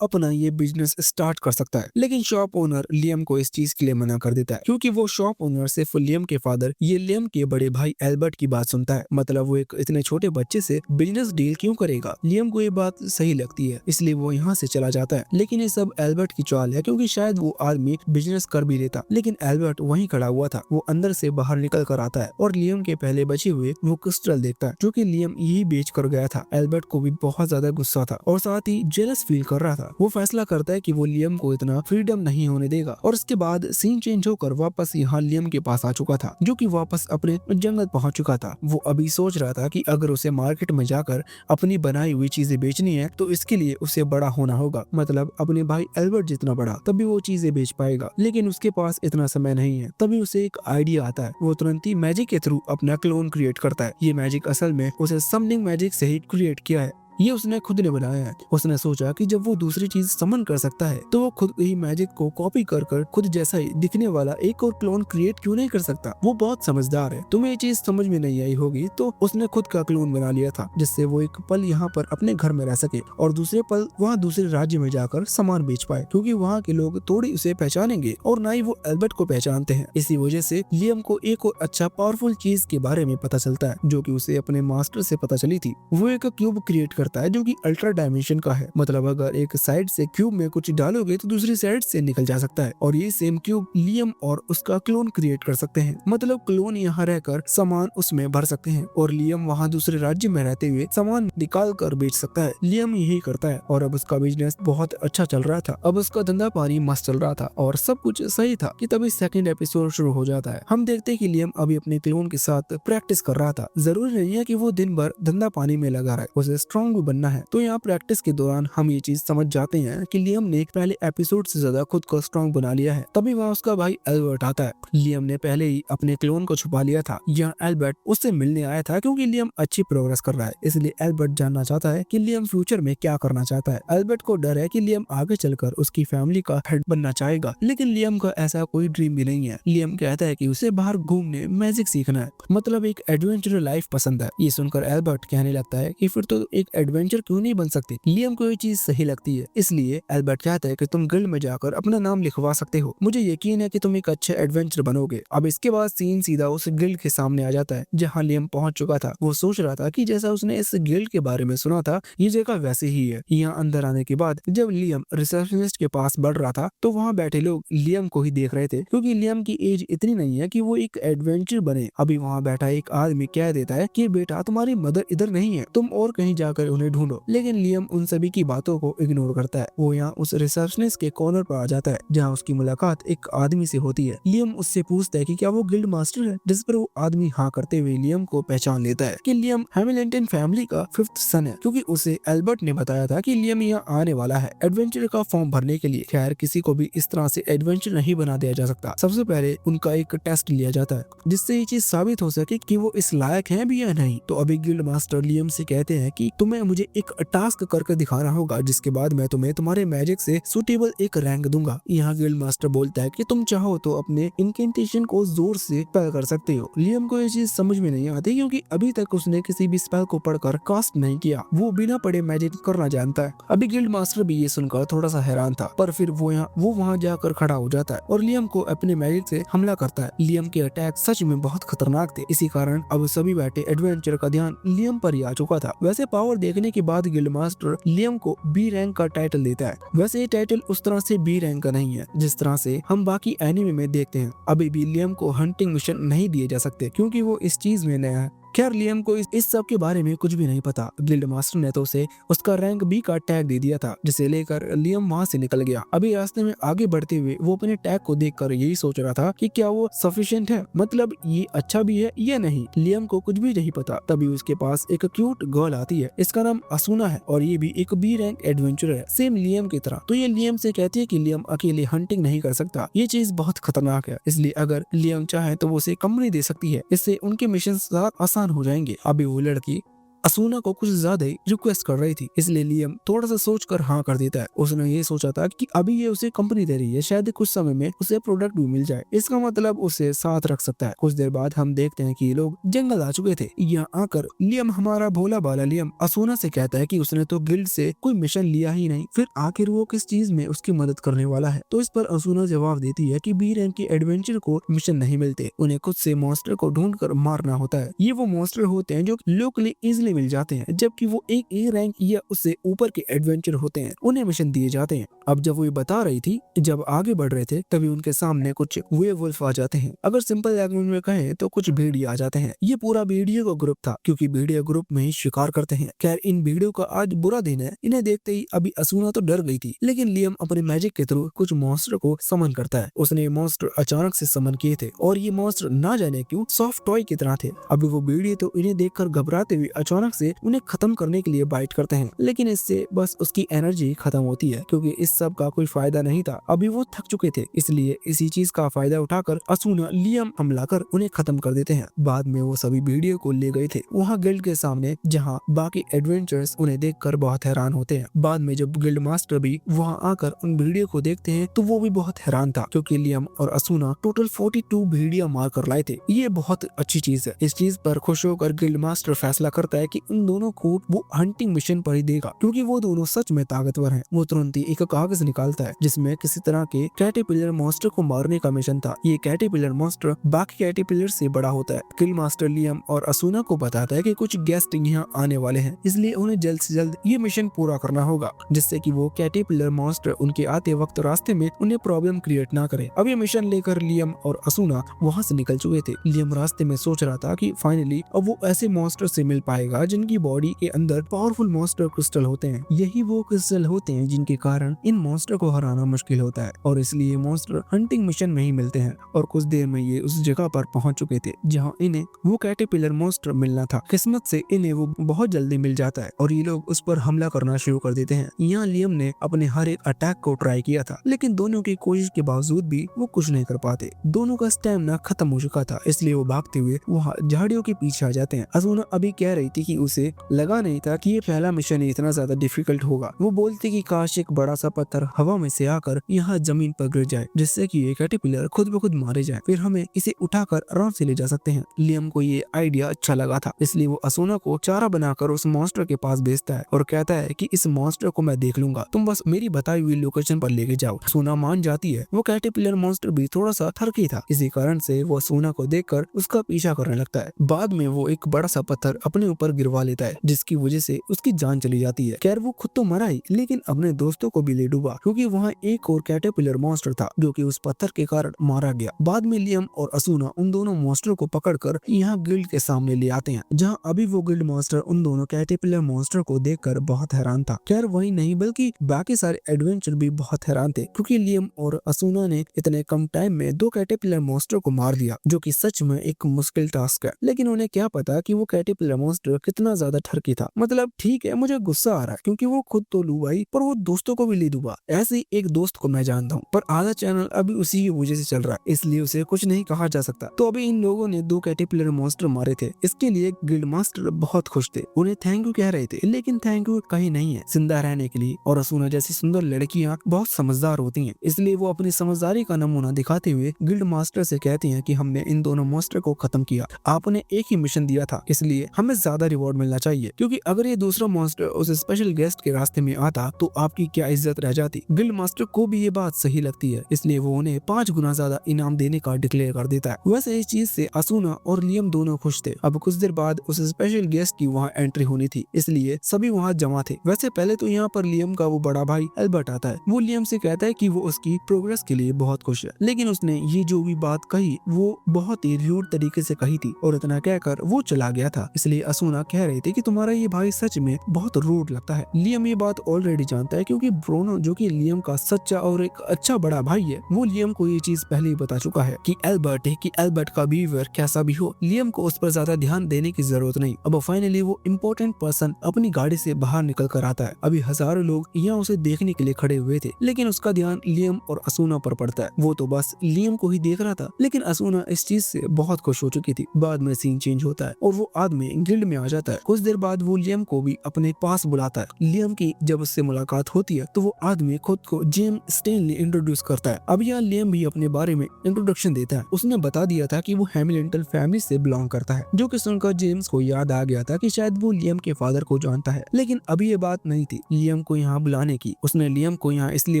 अपना ये बिजनेस स्टार्ट कर सकता है, लेकिन शॉप ओनर लियम को इस चीज के लिए मना कर देता है, क्योंकि वो शॉप ओनर सिर्फ लियम के फादर ये लियम के बड़े भाई एल्बर्ट की बात सुनता है। मतलब वो एक इतने छोटे बच्चे से बिजनेस डील क्यों करेगा। लियम को ये बात सही लगती है, इसलिए वो यहाँ से चला जाता है। लेकिन ये सब एल्बर्ट की चाल है, क्योंकि शायद वो आदमी बिजनेस कर भी लेता, लेकिन एल्बर्ट वहीं खड़ा हुआ था। वो अंदर से बाहर निकल कर आता है और लियम के पहले बचे हुए वो क्रिस्टल देखता है, जो कि लियम यही बेच कर गया था। एल्बर्ट को भी बहुत ज्यादा गुस्सा था और साथ ही जेलस फील कर रहा था। वो फैसला करता है कि वो लियम को इतना फ्रीडम नहीं होने देगा। और उसके बाद सीन चेंज होकर वापस यहाँ लियम के पास आ चुका था, जो कि वापस अपने जंगल पहुंच चुका था। वो अभी सोच रहा था कि अगर उसे मार्केट में जाकर अपनी बनाई हुई चीजें बेचनी है तो इसके लिए उसे बड़ा होना होगा, मतलब अपने भाई एल्बर्ट जितना बड़ा, तभी वो चीजें बेच पाएगा। लेकिन उसके पास इतना समय नहीं है। तभी उसे एक आइडिया आता है। वो तुरंत ही मैजिक के थ्रू अपना क्लोन क्रिएट करता है। ये मैजिक असल में उसे समनिंग मैजिक से ही क्रिएट किया है। ये उसने खुद ने बनाया है। उसने सोचा कि जब वो दूसरी चीज समन कर सकता है तो वो खुद ही मैजिक को कॉपी कर कर खुद जैसा ही दिखने वाला एक और क्लोन क्रिएट क्यों नहीं कर सकता। वो बहुत समझदार है। तुम्हें ये चीज समझ में नहीं आई होगी, तो उसने खुद का क्लोन बना लिया था, जिससे वो एक पल यहाँ पर अपने घर में रह सके और दूसरे पल वहाँ दूसरे राज्य में जाकर सामान बेच पाए, क्योंकि वहाँ के लोग थोड़ी उसे पहचानेंगे और ना ही वो एल्बर्ट को पहचानते हैं। इसी वजह से लियम को एक और अच्छा पावरफुल चीज के बारे में पता चलता है, जो कि उसे अपने मास्टर से पता चली थी। वो एक क्यूब क्रिएट करता है जो कि अल्ट्रा डायमेंशन का है। मतलब अगर एक साइड से क्यूब में कुछ डालोगे तो दूसरी साइड से निकल जा सकता है, और ये सेम क्यूब लियम और उसका क्लोन क्रिएट कर सकते हैं। मतलब क्लोन यहाँ रहकर सामान उसमें भर सकते हैं और लियम वहाँ दूसरे राज्य में रहते हुए सामान निकाल कर बेच सकता है। लियम यही करता है और अब उसका बिजनेस बहुत अच्छा चल रहा था। अब उसका धंधा पानी मस्त चल रहा था और सब कुछ सही था कि तभी सेकंड एपिसोड शुरू हो जाता है। हम देखते हैं कि लियम अभी अपने क्लोन के साथ प्रैक्टिस कर रहा था। जरूरी नहीं है कि वो दिन भर धंधा पानी में लगा रहे, उसे स्ट्रॉन्ग भी बनना है। तो यहाँ प्रैक्टिस के दौरान हम ये चीज समझ जाते हैं कि लियम ने पहले एपिसोड से ज्यादा खुद को स्ट्रॉन्ग बना लिया है। तभी वहाँ उसका भाई एल्बर्ट आता है। लियम ने पहले ही अपने क्लोन को छुपा लिया था। यहाँ एल्बर्ट उससे मिलने आया था क्योंकि लियम अच्छी प्रोग्रेस कर रहा है, इसलिए एल्बर्ट जानना चाहता है कि लियम फ्यूचर में क्या करना चाहता है। एल्बर्ट को डर है कि लियम आगे चलकर उसकी फैमिली का हेड बनना चाहेगा, लेकिन लियम का ऐसा कोई ड्रीम भी नहीं है। लियम कहता है कि उसे बाहर घूमने मैजिक सीखना है, मतलब एक एडवेंचर लाइफ पसंद है। ये सुनकर एल्बर्ट कहने लगता है कि फिर तो एक एडवेंचर क्यों नहीं बन सकती। लियम को ये चीज सही लगती है, इसलिए एल्बर्ट कहता है कि तुम गिल्ड में जाकर अपना नाम लिखवा सकते हो। मुझे यकीन है कि तुम एक अच्छे एडवेंचर बनोगे। अब इसके बाद सीन सीधा उस गिल्ड के सामने आ जाता है जहाँ लियम पहुंच चुका था। वो सोच रहा था कि जैसा उसने इस गिल्ड के बारे में सुना था ये जगह वैसे ही है। यहाँ अंदर आने के बाद जब लियम रिसेप्शनिस्ट के पास बढ़ रहा था तो वहाँ बैठे लोग लियम को ही देख रहे थे, क्योंकि लियम की एज इतनी नहीं है कि वो एक एडवेंचर बने। अभी वहाँ बैठा एक आदमी कह देता है कि बेटा तुम्हारी मदर इधर नहीं है, तुम और कहीं जाकर उन्हें ढूंढो। लेकिन लियम उन सभी की बातों को इग्नोर करता है। वो यहाँ उस रिसेप्शनिस्ट के कॉर्नर पर आ जाता है जहाँ उसकी मुलाकात एक आदमी से होती है। लियम उससे पूछता है कि क्या वो गिल्ड मास्टर है, जिस पर वो आदमी हाँ करते हुए लियम को पहचान लेता है कि लियम हैमिल्टन फैमिली का 5th सन है, क्योंकि उसे एल्बर्ट ने बताया था कि लियम यहाँ आने वाला है एडवेंचर का फॉर्म भरने के लिए। खैर किसी को भी इस तरह से एडवेंचर नहीं बना दिया जा सकता। सबसे पहले उनका एक टेस्ट लिया जाता है जिससे ये चीज साबित हो सके कि वो इस लायक है भी या नहीं। तो अभी गिल्ड मास्टर लियम से कहते हैं कि तुम्हें मुझे एक टास्क करके दिखाना होगा, जिसके बाद मैं तुम्हें तुम्हारे मैजिक से सुटेबल एक रैंक दूंगा। यहाँ गिल्ड मास्टर बोलता है कि तुम चाहो तो अपने इनकेंटेशन को जोर से स्पेल कर सकते हो। लियम को ये चीज समझ में नहीं आती क्योंकि अभी तक उसने किसी भी स्पेल को पढ़कर कास्ट नहीं किया। वो बिना पढ़े मैजिक करना जानता है। अभी गिल्ड मास्टर भी ये सुनकर थोड़ा सा हैरान था, पर फिर वो वहाँ जाकर खड़ा हो जाता है और लियम को अपने मैजिक से हमला करता है। लियम के अटैक सच में बहुत खतरनाक थे, इसी कारण अब सभी बैठे एडवेंचर का ध्यान लियम पर ही आ चुका था। वैसे पावर देखने देखने के बाद गिल्ड मास्टर लियम को बी रैंक का टाइटल देता है। वैसे ये टाइटल उस तरह से बी रैंक का नहीं है जिस तरह से हम बाकी एनिमे में देखते हैं। अभी भी लियम को हंटिंग मिशन नहीं दिए जा सकते क्योंकि वो इस चीज में नया है। खैर लियम को इस सब के बारे में कुछ भी नहीं पता। गिल्ड मास्टर ने तो उसे उसका रैंक बी का टैग दे दिया था, जिसे लेकर लियम वहाँ से निकल गया। अभी रास्ते में आगे बढ़ते हुए वो अपने टैग को देखकर यही सोच रहा था कि क्या वो सफिशिएंट है, मतलब ये अच्छा भी है या नहीं। लियम को कुछ भी नहीं पता। तभी उसके पास एक क्यूट गर्ल आती है, इसका नाम असूना है और ये भी एक बी रैंक एडवेंचरर है, सेम लियम की तरह। तो ये लियम से कहती है कि लियम अकेले हंटिंग नहीं कर सकता, ये चीज बहुत खतरनाक है, इसलिए अगर लियम चाहे तो वो उसे कंपनी दे सकती है, इससे उनके मिशन आसान हो जाएंगे। अभी वो लड़की असूना को कुछ ज्यादा ही रिक्वेस्ट कर रही थी, इसलिए लियम थोड़ा सा सोचकर हाँ कर देता है। उसने ये सोचा था कि अभी ये उसे कंपनी दे रही है, शायद कुछ समय में उसे प्रोडक्ट भी मिल जाए, इसका मतलब उसे साथ रख सकता है। कुछ देर बाद हम देखते हैं कि ये लोग जंगल आ चुके थे। यहाँ आकर लियम, हमारा भोला बाला लियम, असूना से कहता है कि उसने तो गिल्ड से कोई मिशन लिया ही नहीं, फिर आखिर वो किस चीज में उसकी मदद करने वाला है। तो इस पर असूना जवाब देती है कि बी रैंक के एडवेंचर को मिशन नहीं मिलते, उन्हें खुद से मॉन्स्टर को ढूंढ कर मारना होता है। ये वो मॉन्स्टर होते हैं जो लोकली इजिली मिल जाते हैं, जबकि वो एक ए रैंक या उससे ऊपर के एडवेंचर होते हैं, उन्हें मिशन दिए जाते हैं। अब जब वो ये बता रही थी, जब आगे बढ़ रहे थे तभी उनके सामने कुछ वेयरवुल्फ आ जाते हैं। अगर सिंपल लैंग्वेज में कहें तो कुछ भेड़िया आ जाते हैं। ये पूरा भेड़ियों का ग्रुप था क्योंकि भेड़िया ग्रुप में ही शिकार करते हैं। खैर इन भेड़ियों का आज बुरा दिन है। इन्हें देखते ही अभी असूना तो डर गई थी, लेकिन लियम अपने मैजिक के थ्रू कुछ मॉन्स्टर को समन करता है। उसने मॉन्स्टर अचानक से समन किए थे और ये मॉन्स्टर ना जाने क्यों सॉफ्ट टॉय की तरह थे। अभी वो भेड़िए तो इन्हें देखकर घबराते हुए अचानक से उन्हें खत्म करने के लिए बाइट करते हैं, लेकिन इससे बस उसकी एनर्जी खत्म होती है क्योंकि इस सब का कोई फायदा नहीं था। अभी वो थक चुके थे, इसलिए इसी चीज का फायदा उठाकर असूना लियम हमला कर उन्हें खत्म कर देते हैं। बाद में वो सभी भेड़ियों को ले गए थे वहाँ गिल्ड के सामने, जहाँ बाकी एडवेंचर्स उन्हें देखकर बहुत हैरान होते हैं। बाद में जब गिल्ड मास्टर भी वहाँ आकर उन भेड़ियों को देखते हैं तो वो भी बहुत हैरान था क्योंकि लियम और असूना टोटल 42 भेड़िया मार कर लाए थे। ये बहुत अच्छी चीज है। इस चीज पर खुश होकर गिल्ड मास्टर फैसला करता है कि उन दोनों को वो हंटिंग मिशन पर ही देगा क्योंकि वो दोनों सच में ताकतवर हैं। वो तुरंत ही एक कागज निकालता है जिसमें किसी तरह के कैटरपिलर मॉन्स्टर को मारने का मिशन था। ये कैटरपिलर मॉन्स्टर बाकी कैटरपिलर से बड़ा होता है। गिल्ड मास्टर लियम और असूना को बताता है कि कुछ गेस्ट यहाँ आने वाले हैं, इसलिए उन्हें जल्द से जल्द ये मिशन पूरा करना होगा जिससे कि वो कैटरपिलर मॉन्स्टर उनके आते वक्त रास्ते में उन्हें प्रॉब्लम क्रिएट ना करे। अब ये मिशन लेकर लियम और असूना वहाँ से निकल चुके थे। लियम रास्ते में सोच रहा था कि फाइनली अब वो ऐसे मॉन्स्टर से मिल पाएगा जिनकी बॉडी के अंदर पावरफुल मॉन्स्टर क्रिस्टल होते हैं। यही वो क्रिस्टल होते हैं जिनके कारण इन मॉन्स्टर को हराना मुश्किल होता है और इसलिए मॉन्स्टर हंटिंग मिशन में ही मिलते हैं। और कुछ देर में ये उस जगह पर पहुंच चुके थे जहां इन्हें वो कैटरपिलर मॉन्स्टर मिलना था। किस्मत से इन्हें वो बहुत जल्दी मिल जाता है और ये लोग उस पर हमला करना शुरू कर देते हैं। यहाँ लियम ने अपने हर एक अटैक को ट्राई किया था, लेकिन दोनों की कोशिश के बावजूद भी वो कुछ नहीं कर पाते। दोनों का स्टैमिना खत्म हो चुका था, इसलिए वो भागते हुए वहाँ झाड़ियों के पीछे आ जाते हैं। असूना अभी कह रही थी कि उसे लगा नहीं था कि ये पहला मिशन इतना ज्यादा डिफिकल्ट होगा। वो बोलती कि काश एक बड़ा सा पत्थर हवा में से आकर यहाँ जमीन पर गिर जाए जिससे कि ये कैटरपिलर खुद ब खुद मारे जाए, फिर हमें इसे उठाकर आराम से ले जा सकते हैं। लियम को ये आइडिया अच्छा लगा था, इसलिए वो असूना को चारा बनाकर उस मॉन्स्टर के पास भेजता है और कहता है कि इस मॉन्स्टर को मैं देख लूंगा, तुम बस मेरी बताई हुई लोकेशन पर लेके जाओ। असूना मान जाती है। वो कैटरपिलर मॉन्स्टर भी थोड़ा सा थरकी था, इसी कारण से वो असूना को देखकर उसका पीछा करने लगता है। बाद में वो एक बड़ा सा पत्थर अपने ऊपर गिरवा लेता है जिसकी वजह से उसकी जान चली जाती है। खैर वो खुद तो मरा ही, लेकिन अपने दोस्तों को भी ले डूबा क्योंकि वहाँ एक और कैटरपिलर मॉन्स्टर था जो कि उस पत्थर के कारण मारा गया। बाद में लियम और असूना उन दोनों मॉन्स्टर को पकड़कर यहाँ गिल्ड के सामने ले आते हैं, जहाँ अभी वो गिल्ड मॉन्स्टर उन दोनों कैटरपिलर मॉन्स्टर को देखकर बहुत हैरान था। खैर वही नहीं बल्कि बाकी सारे एडवेंचर भी बहुत हैरान थे क्योंकि लियम और असूना ने इतने कम टाइम में 2 कैटरपिलर मॉन्स्टर को मार दिया, जो कि सच में एक मुश्किल टास्क है। लेकिन उन्हें क्या पता कि वो कैटरपिलर मॉन्स्टर कितना ज्यादा ठरकी था। मतलब ठीक है, मुझे गुस्सा आ रहा है क्योंकि वो खुद तो डूबा ही पर वो दोस्तों को भी ले डूबा। ऐसे ही एक दोस्त को मैं जानता हूँ, पर आधा चैनल अभी उसी की वजह से चल रहा है, इसलिए उसे कुछ नहीं कहा जा सकता। तो अभी इन लोगों ने 2 कैटरपिलर मॉन्स्टर मारे थे, इसके लिए गिल्ड मास्टर बहुत खुश थे, उन्हें थैंक यू कह रहे थे, लेकिन थैंक यू कहीं नहीं है जिंदा रहने के लिए। और असूना जैसी सुंदर लड़कियां बहुत समझदार होती हैं, इसलिए वो अपनी समझदारी का नमूना दिखाते हुए गिल्ड मास्टर से कहती हैं कि हमने इन दोनों मॉन्स्टर को खत्म किया, आपने एक ही मिशन दिया था, इसलिए हमें ज्यादा रिवॉर्ड मिलना चाहिए, क्योंकि अगर ये दूसरा मॉन्स्टर उस स्पेशल गेस्ट के रास्ते में आता तो आपकी क्या इज्जत रह जाती। गिल्ड मास्टर को भी ये बात सही लगती है, इसलिए वो उन्हें 5 गुना ज्यादा इनाम देने का डिक्लेयर कर देता है। वैसे इस चीज से असूना और लियम दोनों खुश थे। अब कुछ देर बाद उस स्पेशल गेस्ट की वहाँ एंट्री होनी थी, इसलिए सभी वहाँ जमा थे। वैसे पहले तो यहाँ पर लियम का वो बड़ा भाई एल्बर्ट आता है। वो लियम से कहता है कि वो उसकी प्रोग्रेस के लिए बहुत खुश है, लेकिन उसने ये जो भी बात कही वो बहुत ही र्यूड तरीके से कही थी और इतना कहकर वो चला गया था। इसलिए असूना कह रही थी कि तुम्हारा ये भाई सच में बहुत रूड लगता है। लियम ये बात ऑलरेडी जानता है, क्योंकि ब्रोनो जो कि लियम का सच्चा और एक अच्छा बड़ा भाई है, वो लियम को ये चीज पहले ही बता चुका है कि एल्बर्ट का बिहेवियर कैसा भी हो, लियम को उस पर ज्यादा ध्यान देने की जरूरत नहीं। अब फाइनली वो इम्पोर्टेंट पर्सन अपनी गाड़ी से बाहर निकल कर आता है। अभी हजारों लोग यहाँ उसे देखने के लिए खड़े हुए थे, लेकिन उसका ध्यान लियम और असूना पर पड़ता है। वो तो बस लियम को ही देख रहा था, लेकिन असूना इस चीज से बहुत खुश हो चुकी थी। बाद में सीन चेंज होता है और वो आदमी गिल्ड में आ जाता है। कुछ देर बाद वो लियम को भी अपने पास बुलाता है। लियम की जब उससे मुलाकात होती है तो वो आदमी खुद को जेम्स स्टेनली इंट्रोड्यूस करता है। अब यहाँ लियम भी अपने बारे में इंट्रोडक्शन देता है। उसने बता दिया था कि वो हैमिल्टन फैमिली से बिलोंग करता है, जो कि सुनकर जेम्स को याद आ गया था कि शायद वो लियम के फादर को जानता है। लेकिन अभी ये बात नहीं थी लियम को यहाँ बुलाने की। उसने लियम को यहाँ इसलिए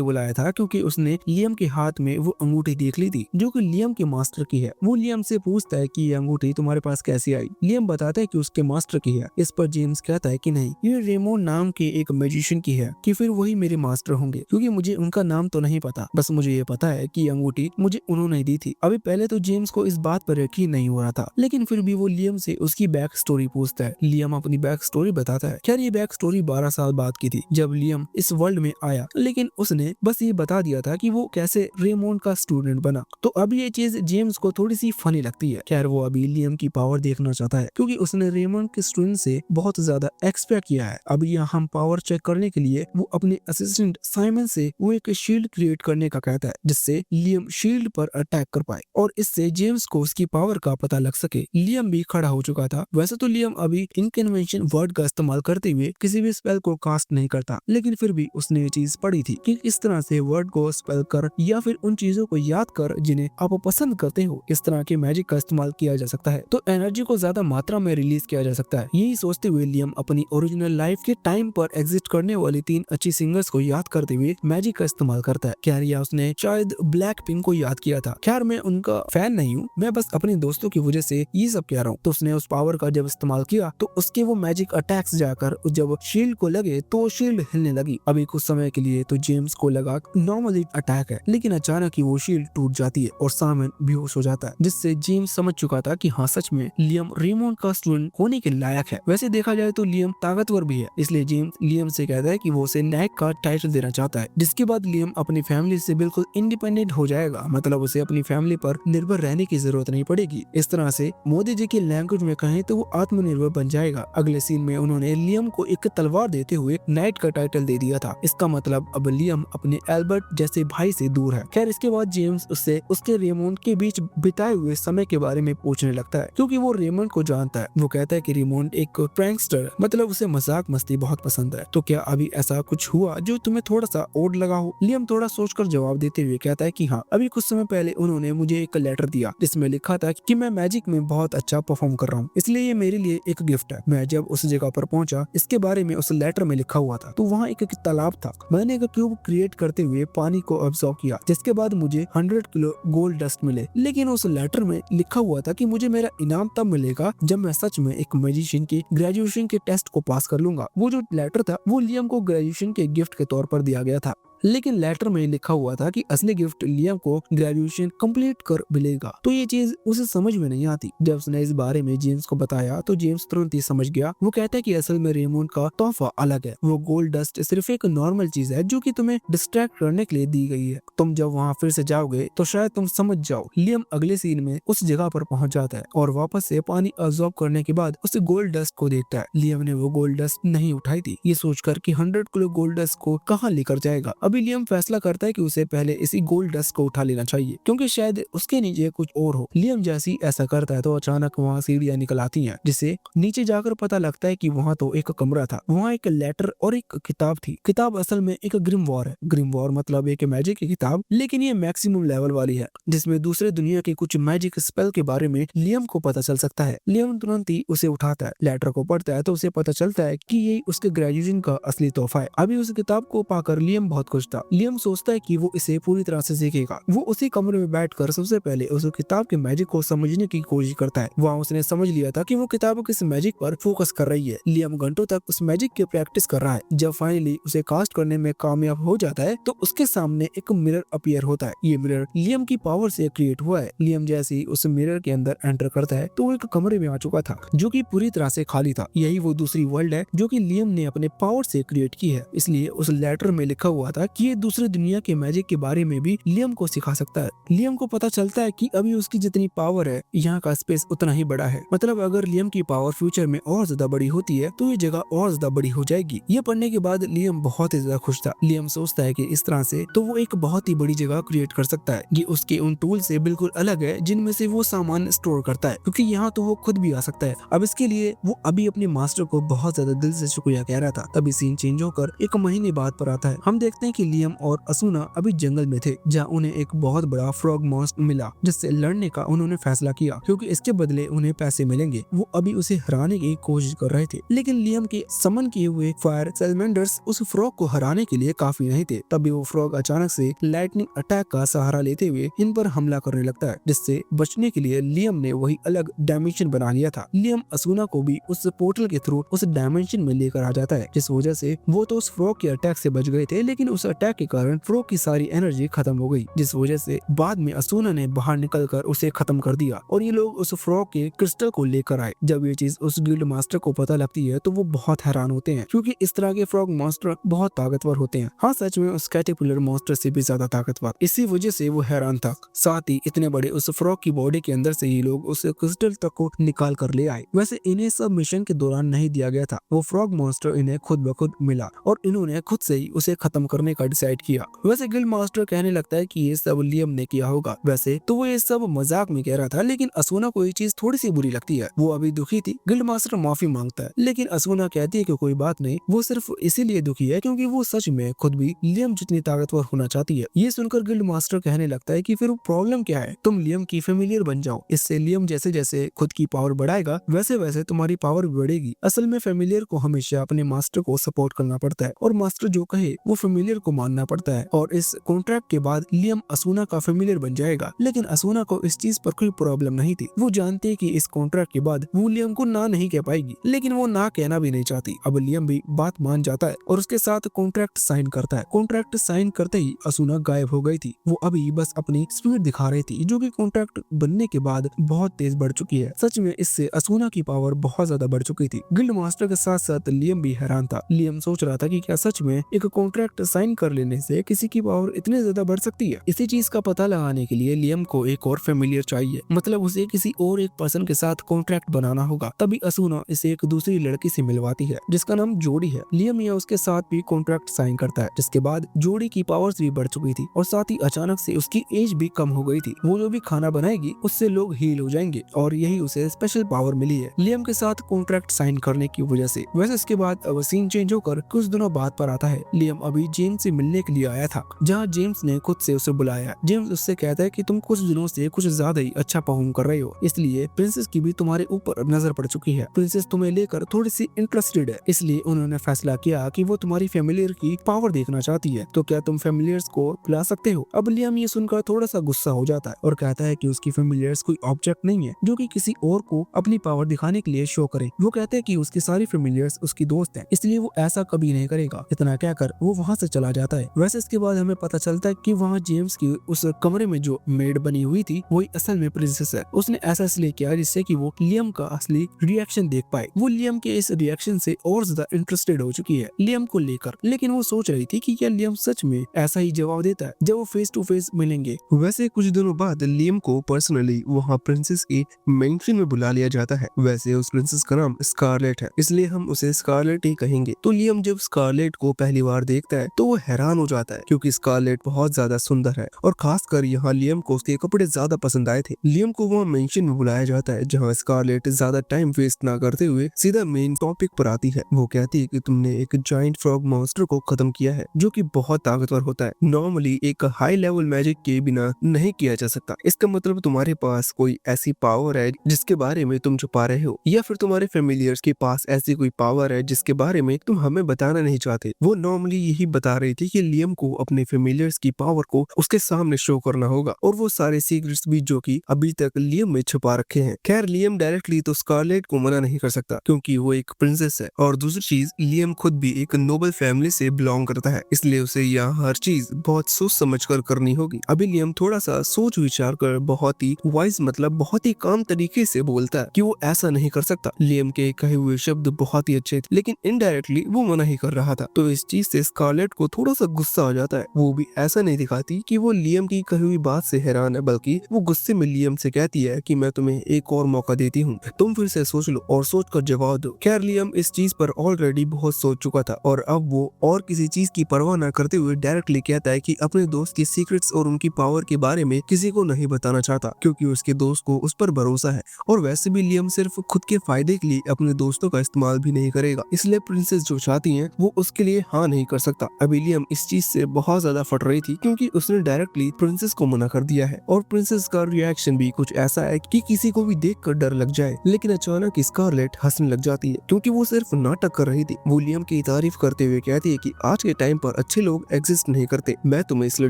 बुलाया था क्योंकि उसने लियम के हाथ में वो अंगूठी देख ली थी, जो कि लियम के मास्टर की है। वो लियम से पूछता है कि ये अंगूठी तुम्हारे पास कैसे आई। लियम बताता है कि उसके मास्टर की है। इस पर जेम्स कहता है कि नहीं, ये रेमोन नाम के एक मैजिशियन की है, कि फिर वही मेरे मास्टर होंगे, क्योंकि मुझे उनका नाम तो नहीं पता, बस मुझे ये पता है कि अंगूठी मुझे उन्होंने दी थी। अभी पहले तो जेम्स को इस बात पर यकीन नहीं हो रहा था, लेकिन फिर भी वो लियम से उसकी बैक स्टोरी पूछता है। लियम अपनी बैक स्टोरी बताता है। खैर ये बैक स्टोरी 12 साल बाद की थी, जब लियम इस वर्ल्ड में आया, लेकिन उसने बस ये बता दिया था कि वो कैसे रेमोन का स्टूडेंट बना। तो अब ये चीज जेम्स को थोड़ी सी फनी लगती है। खैर वो अभी लियम की पावर देखना चाहता है, क्योंकि उसने रेमोन के स्टूडेंट से बहुत ज्यादा एक्सपेक्ट किया है। अब यहाँ हम पावर चेक करने के लिए वो अपने असिस्टेंट साइमन से वो एक शील्ड क्रिएट करने का कहता है, जिससे लियम शील्ड पर अटैक कर पाए और इससे जेम्स को उसकी पावर का पता लग सके। लियम भी खड़ा हो चुका था। वैसे तो लियम अभी इनकन्वेंशन वर्ड का इस्तेमाल करते हुए किसी भी स्पेल को कास्ट नहीं करता, लेकिन फिर भी उसने ये चीज पढ़ी थी कि इस तरह से वर्ड को स्पेल कर या फिर उन चीजों को याद कर जिन्हें आप पसंद करते हो, इस तरह के मैजिक का इस्तेमाल किया जा सकता है, तो एनर्जी को ज्यादा मात्रा में रिलीज किया जा सकता है। यही सोचते हुए लियम अपनी ओरिजिनल लाइफ के टाइम पर एग्जिस्ट करने वाली 3 अच्छी सिंगर्स को याद करते हुए मैजिक का इस्तेमाल करता है। खैर या उसने शायद ब्लैक पिंक को याद किया था। खैर मैं उनका फैन नहीं हूँ, मैं बस अपने दोस्तों की वजह से ये सब कह रहा हूँ। तो उसने उस पावर का जब इस्तेमाल किया तो उसके वो मैजिक अटैक्स जाकर जब शील्ड को लगे तो शील्ड हिलने लगी। अभी कुछ समय के लिए तो जेम्स को लगा नॉर्मली अटैक है, लेकिन अचानक ही वो शील्ड टूट जाती है और साइमन बेहोश हो जाता है, जिससे जेम्स समझ चुका था कि हाँ सच में लियम रेमोन का स्टूडेंट होने के लायक है। वैसे देखा जाए तो लियम ताकतवर भी है, इसलिए जेम्स लियम से कहता है कि वो उसे नायक का टाइटल देना चाहता है, जिसके बाद लियम अपनी फैमिली से बिल्कुल इंडिपेंडेंट हो जाएगा। मतलब उसे अपनी फैमिली पर निर्भर रहने की जरूरत नहीं पड़ेगी। इस तरह से मोदी जी की लैंग्वेज में कहें तो वो आत्मनिर्भर बन जाएगा। अगले सीन में उन्होंने लियम को एक तलवार देते हुए नाइट का टाइटल दे दिया था। इसका मतलब अब लियम अपने एल्बर्ट जैसे भाई से दूर है। खैर इसके बाद जेम्स उससे उसके रेमोन के बीच बिताए हुए समय के बारे में पूछने लगता है, क्योंकि वो रेमोन को जानता है। वो कहता है कि रेमोन एक प्रैंकस्टर, मतलब उसे मजाक मस्ती बहुत पसंद है। तो क्या अभी ऐसा कुछ हुआ जो तुम्हें थोड़ा सा ओड लगा हो? लियम थोड़ा सोचकर जवाब देते हुए कहता है कि हाँ, अभी कुछ समय पहले उन्होंने मुझे एक लेटर दिया जिसमें लिखा था कि मैं मैजिक में बहुत अच्छा परफॉर्म कर रहा हूँ, इसलिए ये मेरे लिए एक गिफ्ट है। मैं जब उस जगह पर पहुंचा, इसके बारे में उस लेटर में लिखा हुआ था, तो वहाँ एक तालाब था। मैंने एक क्यूब क्रिएट करते हुए पानी को ऑब्जॉर्व किया, जिसके बाद मुझे 100 किलो गोल्ड डस्ट मिले। लेकिन उस लेटर में लिखा हुआ था कि मुझे मेरा इनाम तब मिलेगा जब मैं सच में एक मैजिशियन की ग्रेजुएशन के टेस्ट को पास कर लूंगा। वो जो लेटर था वो लियम को ग्रेजुएशन के गिफ्ट के तौर पर दिया गया था, लेकिन लेटर में लिखा हुआ था कि असली गिफ्ट लियम को ग्रेजुएशन कंप्लीट कर मिलेगा। तो ये चीज उसे समझ में नहीं आती। जब उसने इस बारे में जेम्स को बताया तो जेम्स तुरंत ही समझ गया। वो कहता है कि असल में रेमोन का तोहफा अलग है। वो गोल्ड डस्ट सिर्फ एक नॉर्मल चीज है जो कि तुम्हें डिस्ट्रैक्ट करने के लिए दी गई है। तुम जब वहाँ फिर से जाओगे तो शायद तुम समझ जाओ। लियम अगले सीन में उस जगह पर पहुंच जाता है और वापस से पानी अब्सॉर्ब करने के बाद उस गोल्ड डस्ट को देखता है। लियम ने वो गोल्ड डस्ट नहीं उठाई थी, ये सोचकर कि 100 किलो गोल्ड डस्ट को कहाँ लेकर जाएगा। अब अभी लियम फैसला करता है कि उसे पहले इसी गोल्ड डस्ट को उठा लेना चाहिए, क्योंकि शायद उसके नीचे कुछ और हो। लियम जैसे ही ऐसा करता है तो अचानक वहाँ सीढ़ियाँ निकल आती हैं, जिससे नीचे जाकर पता लगता है कि वहाँ तो एक कमरा था। वहाँ एक लेटर और एक किताब थी। किताब असल में एक ग्रिम वॉर है। ग्रिम वॉर मतलब एक मैजिक की किताब, लेकिन ये मैक्सिमम लेवल वाली है, जिसमें दूसरे दुनिया के कुछ मैजिक स्पेल के बारे में लियम को पता चल सकता है। लियम तुरंत ही उसे उठाता है, लेटर को पढ़ता है तो उसे पता चलता है कि ये उसके ग्रेजुएशन का असली तोहफा है। अभी उस किताब को पाकर लियम बहुत खुश था। लियम सोचता है कि वो इसे पूरी तरह से सीखेगा। वो उसी कमरे में बैठकर सबसे पहले उस किताब के मैजिक को समझने की कोशिश करता है। वहाँ उसने समझ लिया था कि वो किताब किस मैजिक पर फोकस कर रही है। लियम घंटों तक उस मैजिक की प्रैक्टिस कर रहा है। जब फाइनली उसे कास्ट करने में कामयाब हो जाता है तो उसके सामने एक मिरर अपीयर होता है। ये मिरर लियम की पावर से क्रिएट हुआ है। लियम जैसे ही उस मिरर के अंदर एंटर करता है तो वो एक कमरे में आ चुका था, जो कि पूरी तरह से खाली था। यही वो दूसरी वर्ल्ड है जो कि लियम ने अपने पावर से क्रिएट की है। इसलिए उस लेटर में लिखा हुआ था कि ये दूसरे दुनिया के मैजिक के बारे में भी लियम को सिखा सकता है। लियम को पता चलता है कि अभी उसकी जितनी पावर है, यहाँ का स्पेस उतना ही बड़ा है। मतलब अगर लियम की पावर फ्यूचर में और ज्यादा बड़ी होती है तो ये जगह और ज्यादा बड़ी हो जाएगी। ये पढ़ने के बाद लियम बहुत ही ज्यादा खुश था। लियम सोचता है कि इस तरह से तो वो एक बहुत ही बड़ी जगह क्रिएट कर सकता है। ये उसके उन टूल से बिल्कुल अलग है जिनमें से वो सामान स्टोर करता है, क्योंकि यहाँ तो वो खुद भी आ सकता है। अब इसके लिए वो अभी अपने मास्टर को बहुत ज्यादा दिल से शुक्रिया कह रहा था। तभी सीन चेंज होकर एक महीने बाद पर आता है। हम देखते हैं कि लियम और असुना अभी जंगल में थे, जहाँ उन्हें एक बहुत बड़ा फ्रॉग मॉन्स्टर मिला, जिससे लड़ने का उन्होंने फैसला किया, क्योंकि इसके बदले उन्हें पैसे मिलेंगे। वो अभी उसे हराने की कोशिश कर रहे थे, लेकिन लियम के समन किए हुए फायर सेलमेंडर्स उस फ्रॉग को हराने के लिए काफी नहीं थे। तभी वो फ्रॉग अचानक से लाइटनिंग अटैक का सहारा लेते हुए इन पर हमला करने लगता है, जिससे बचने के लिए लियम ने वही अलग डायमेंशन बना लिया था। लियम असुना को भी उस पोर्टल के थ्रू उस डायमेंशन में लेकर आ जाता है, जिस वजह से वो तो उस फ्रॉग के अटैक से बच गए थे, लेकिन उस अटैक के कारण फ्रॉग की सारी एनर्जी खत्म हो गई, जिस वजह से बाद में असुना ने बाहर निकलकर उसे खत्म कर दिया और ये लोग उस फ्रॉग के क्रिस्टल को लेकर आए। जब ये चीज उस गिल्ड मास्टर को पता लगती है तो वो बहुत हैरान होते हैं, क्योंकि इस तरह के फ्रॉग मॉन्स्टर बहुत ताकतवर होते हैं। हाँ, सच में उस कैटरपिलर मॉन्स्टर से भी ज्यादा ताकतवर। इसी वजह से वो हैरान था। साथ ही इतने बड़े उस फ्रॉग की बॉडी के अंदर से ये लोग उस क्रिस्टल तक को निकाल कर ले आए। वैसे इन्हें सब मिशन के दौरान नहीं दिया गया था। वो फ्रॉग मॉन्स्टर इन्हें खुद ब खुद मिला और इन्होंने खुद से ही उसे खत्म करने का डिसाइड किया। वैसे गिल्ड मास्टर कहने लगता है कि ये सब लियम ने किया होगा। वैसे तो वो ये सब मजाक में कह रहा था, लेकिन असुना को ये चीज थोड़ी सी बुरी लगती है। वो अभी दुखी थी। गिल्ड मास्टर माफी मांगता है, लेकिन असुना कहती है कि कोई बात नहीं, वो सिर्फ इसीलिए दुखी है क्योंकि वो सच में खुद भी लियम जितनी ताकतवर होना चाहती है। ये सुनकर गिल्ड मास्टर कहने लगता है कि फिर प्रॉब्लम क्या है, तुम लियम की फेमिलियर बन जाओ। इससे लियम जैसे जैसे खुद की पावर बढ़ाएगा वैसे वैसे तुम्हारी पावर भी बढ़ेगी। असल में फेमिलियर को हमेशा अपने मास्टर को सपोर्ट करना पड़ता है और मास्टर जो कहे वो फेमिलियर को मानना पड़ता है। और इस कॉन्ट्रैक्ट के बाद लियम असुना का फेमिलियर बन जाएगा। लेकिन असुना को इस चीज पर कोई प्रॉब्लम नहीं थी। वो जानती है कि इस कॉन्ट्रैक्ट के बाद वो लियम को ना नहीं कह पाएगी, लेकिन वो ना कहना भी नहीं चाहती। अब लियम भी बात मान जाता है और उसके साथ कॉन्ट्रैक्ट साइन करता है। कॉन्ट्रैक्ट साइन करते ही असुना गायब हो गई थी। वो अभी बस अपनी स्पीड दिखा रही थी, जो कि कॉन्ट्रैक्ट बनने के बाद बहुत तेज बढ़ चुकी है। सच में इससे असुना की पावर बहुत ज्यादा बढ़ चुकी थी। गिल्ड मास्टर के साथ साथ लियम भी हैरान था। लियम सोच रहा था कि क्या सच में एक कॉन्ट्रैक्ट साइन कर लेने से किसी की पावर इतनी ज्यादा बढ़ सकती है। इसी चीज का पता लगाने के लिए लियम को एक और फेमिलियर चाहिए, मतलब उसे किसी और एक पर्सन के साथ कॉन्ट्रैक्ट बनाना होगा। तभी असुना इसे एक दूसरी लड़की से मिलवाती है जिसका नाम जोड़ी है। लियम या उसके साथ भी कॉन्ट्रैक्ट साइन करता है, जिसके बाद जोड़ी की पावर्स भी बढ़ चुकी थी और साथ ही अचानक से उसकी एज भी कम हो गई थी। वो जो भी खाना बनाएगी उससे लोग हील हो जाएंगे और यही उसे स्पेशल पावर मिली है लियम के साथ कॉन्ट्रैक्ट साइन करने की वजह से। वैसे इसके बाद अब सीन चेंज होकर कुछ दिनों बाद पर आता है। लियम अभी जेम्स से मिलने के लिए आया था, जहाँ जेम्स ने खुद से उसे बुलाया। जेम्स उससे कहता है कि तुम कुछ दिनों से कुछ ज्यादा ही अच्छा परफॉर्म कर रहे हो, इसलिए प्रिंसेस की भी तुम्हारे ऊपर नजर पड़ चुकी है। प्रिंसेस तुम्हें लेकर थोड़ी सी इंटरेस्टेड है, इसलिए उन्होंने फैसला किया कि वो तुम्हारी फेमिलियर की पावर देखना चाहती है। तो क्या तुम फेमिलियर्स को बुला सकते हो? अब लियम ये सुनकर थोड़ा सा गुस्सा हो जाता है और कहता है कि उसकी फेमिलियर्स कोई ऑब्जेक्ट नहीं है जो कि किसी और को अपनी पावर दिखाने के लिए शो करे। वो कहते हैं कि उसकी सारी फेमिलियर्स उसकी दोस्त हैं, इसलिए वो ऐसा कभी नहीं करेगा। इतना कहकर वो वहाँ से चला जाता है। वैसे इसके बाद हमें पता चलता है कि वहाँ जेम्स की उस कमरे में जो मेड बनी हुई थी वही असल में प्रिंसेस है। उसने ऐसा इसलिए किया जिससे कि वो लियम का असली रिएक्शन देख पाए। वो लियम के इस रिएक्शन से और ज्यादा इंटरेस्टेड हो चुकी है लियम को लेकर, लेकिन वो सोच रही थी कि क्या लियम सच में ऐसा ही जवाब देता है जब वो फेस टू फेस मिलेंगे। वैसे कुछ दिनों बाद लियम को पर्सनली वहाँ प्रिंसेस की मेंशन में बुला लिया जाता है। वैसे उस प्रिंसेस का नाम स्कारलेट है, इसलिए हम उसे स्कारलेट ही कहेंगे। तो लियम जब स्कारलेट को पहली बार देखता है तो वो हैरान हो जाता है क्योंकि स्कारलेट बहुत ज्यादा सुंदर है और खासकर यहाँ लियम को उसके कपड़े ज्यादा पसंद आए थे। लियम को वहाँ मेंशन में बुलाया जाता है जहाँ स्कारलेट ज्यादा टाइम वेस्ट ना करते हुए सीधा मेन टॉपिक पर आती है। वो कहती है कि तुमने एक जायंट फ्रॉग मॉन्स्टर को खत्म किया है जो कि बहुत ताकतवर होता है, नॉर्मली एक हाई लेवल मैजिक के बिना नहीं किया जा सकता। इसका मतलब तुम्हारे पास कोई ऐसी पावर है जिसके बारे में तुम छुपा रहे हो, या फिर तुम्हारे फेमिलियर्स के पास ऐसी कोई पावर है जिसके बारे में तुम हमें बताना नहीं चाहते। वो नॉर्मली यही बता रही थी कि लियम को अपने फेमिलियर्स की पावर को उसके सामने शो करना होगा और वो सारे सीक्रेट्स भी जो कि अभी तक लियम में छुपा रखे हैं। खैर लियम डायरेक्टली तो स्कारलेट को मना नहीं कर सकता क्योंकि वो एक प्रिंसेस है, और दूसरी चीज लियम खुद भी एक नोबल फैमिली से बिलोंग करता है, इसलिए उसे यहाँ हर चीज बहुत सोच समझ कर करनी होगी। अभी लियम थोड़ा सा सोच विचार कर बहुत ही वाइज मतलब बहुत ही काम तरीके से बोलता है कि वो ऐसा नहीं कर सकता। लियम के कहे हुए शब्द बहुत ही अच्छे थे लेकिन इनडायरेक्टली वो मना ही कर रहा था, तो इस चीज से स्कारलेट को थोड़ा सा गुस्सा आ जाता है। वो भी ऐसा नहीं दिखाती कि वो लियम की कही हुई बात से हैरान है, बल्कि वो गुस्से में लियम से कहती है कि मैं तुम्हें एक और मौका देती हूँ, तुम फिर से सोच लो और सोच कर जवाब दो। खैर लियम इस चीज पर ऑलरेडी बहुत सोच चुका था और अब वो और किसी चीज की परवाह न करते हुए डायरेक्टली कहता है कि अपने दोस्त की सीक्रेट्स और उनकी पावर के बारे में किसी को नहीं बताना चाहता क्योंकि उसके दोस्त को उस पर भरोसा है, और वैसे भी लियम सिर्फ खुद के फायदे के लिए अपने दोस्तों का इस्तेमाल भी नहीं करेगा, इसलिए प्रिंसेस जो चाहती है वो उसके लिए हाँ नहीं कर सकता। अभी लियम इस चीज से बहुत ज्यादा फट रही थी क्योंकि उसने डायरेक्टली प्रिंसेस को मना कर दिया है, और प्रिंसेस का रिएक्शन भी कुछ ऐसा है कि किसी को भी देख कर डर लग जाए। लेकिन अचानक स्कारलेट हंसने लग जाती है क्योंकि वो सिर्फ नाटक कर रही थी। वो लियम की तारीफ करते हुए कहती है कि आज के टाइम पर अच्छे लोग एग्जिस्ट नहीं करते, मैं तुम्हें इसलिए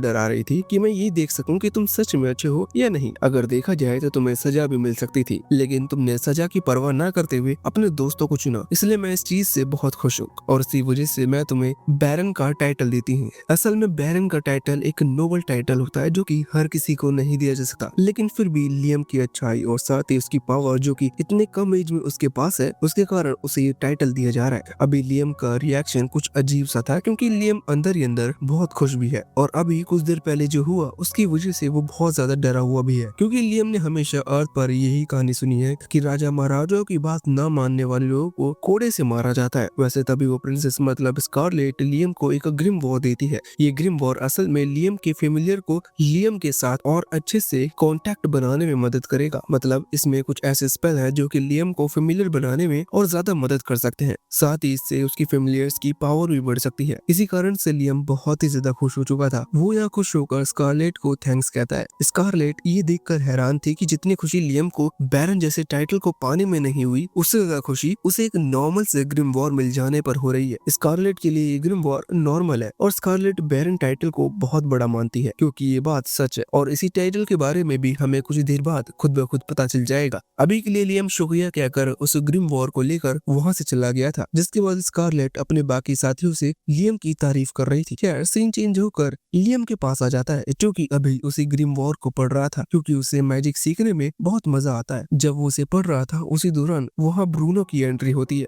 डरा रही थी कि मैं ये देख सकूं कि तुम सच में अच्छे हो या नहीं। अगर देखा जाए तो तुम्हें सजा भी मिल सकती थी, लेकिन तुमने सजा की परवाह न करते हुए अपने दोस्तों को चुना, इसलिए मैं इस चीज से बहुत खुश हूँ और इसी वजह से मैं तुम्हें बैरन का टाइटल देती हूँ। असल में बैरन का टाइटल एक नोबल टाइटल होता है जो कि हर किसी को नहीं दिया जा सकता, लेकिन फिर भी लियम की अच्छाई और साथ ही उसकी पावर जो कि इतने कम एज में उसके पास है उसके कारण उसे ये टाइटल दिया जा रहा है। अभी लियम का रिएक्शन कुछ अजीब सा था क्योंकि लियम अंदर ही अंदर बहुत खुश भी है, और अभी कुछ देर पहले जो हुआ उसकी वजह से वो बहुत ज्यादा डरा हुआ भी है क्योंकि लियम ने हमेशा अर्थ पर यही कहानी सुनी है कि राजा महाराजाओं की बात न मानने वाले लोगों को कोड़े से मारा जाता है। वैसे तभी वो प्रिंसेस मतलब स्कारलेट लियम को एक ग्रिम वॉर देती है। ये ग्रिम वॉर असल में लियम के फेमिलियर को लियम के साथ और अच्छे से कांटेक्ट बनाने में मदद करेगा, मतलब इसमें कुछ ऐसे स्पेल है जो कि लियम को फेमिलियर बनाने में और ज्यादा मदद कर सकते हैं, साथ ही इससे उसकी फेमिलियर्स की पावर भी बढ़ सकती है। इसी कारण से लियम बहुत ही ज्यादा खुश हो चुका था। वो यहाँ खुश होकर स्कारलेट को थैंक्स कहता है। स्कारलेट ये देखकर हैरान थी कि जितनी खुशी लियम को बैरन जैसे टाइटल को पाने में नहीं हुई, उससे ज्यादा खुशी उसे एक नॉर्मल से ग्रिम वॉर मिल जाने पर हो रही है। स्कारलेट के लिए ये ग्रिम वॉर नॉर्मल है और स्कारलेट बैरन टाइटल को बहुत बड़ा मानती है क्योंकि ये बात सच है, और इसी टाइटल के बारे में भी हमें कुछ देर बाद खुद ब खुद पता चल जाएगा। अभी के लिए लियम शुक्रिया कहकर उस ग्रिम वॉर को लेकर वहाँ से चला गया था, जिसके बाद स्कारलेट अपने बाकी साथियों से लियम की तारीफ कर रही थी। खैर सीन चेंज होकर लियम के पास आ जाता है जो कि अभी उसी ग्रिम वॉर को पढ़ रहा था क्योंकि उसे मैजिक सीखने में बहुत मजा आता है। जब वो उसे पढ़ रहा था उसी दौरान वहाँ ब्रूनो की एंट्री होती है।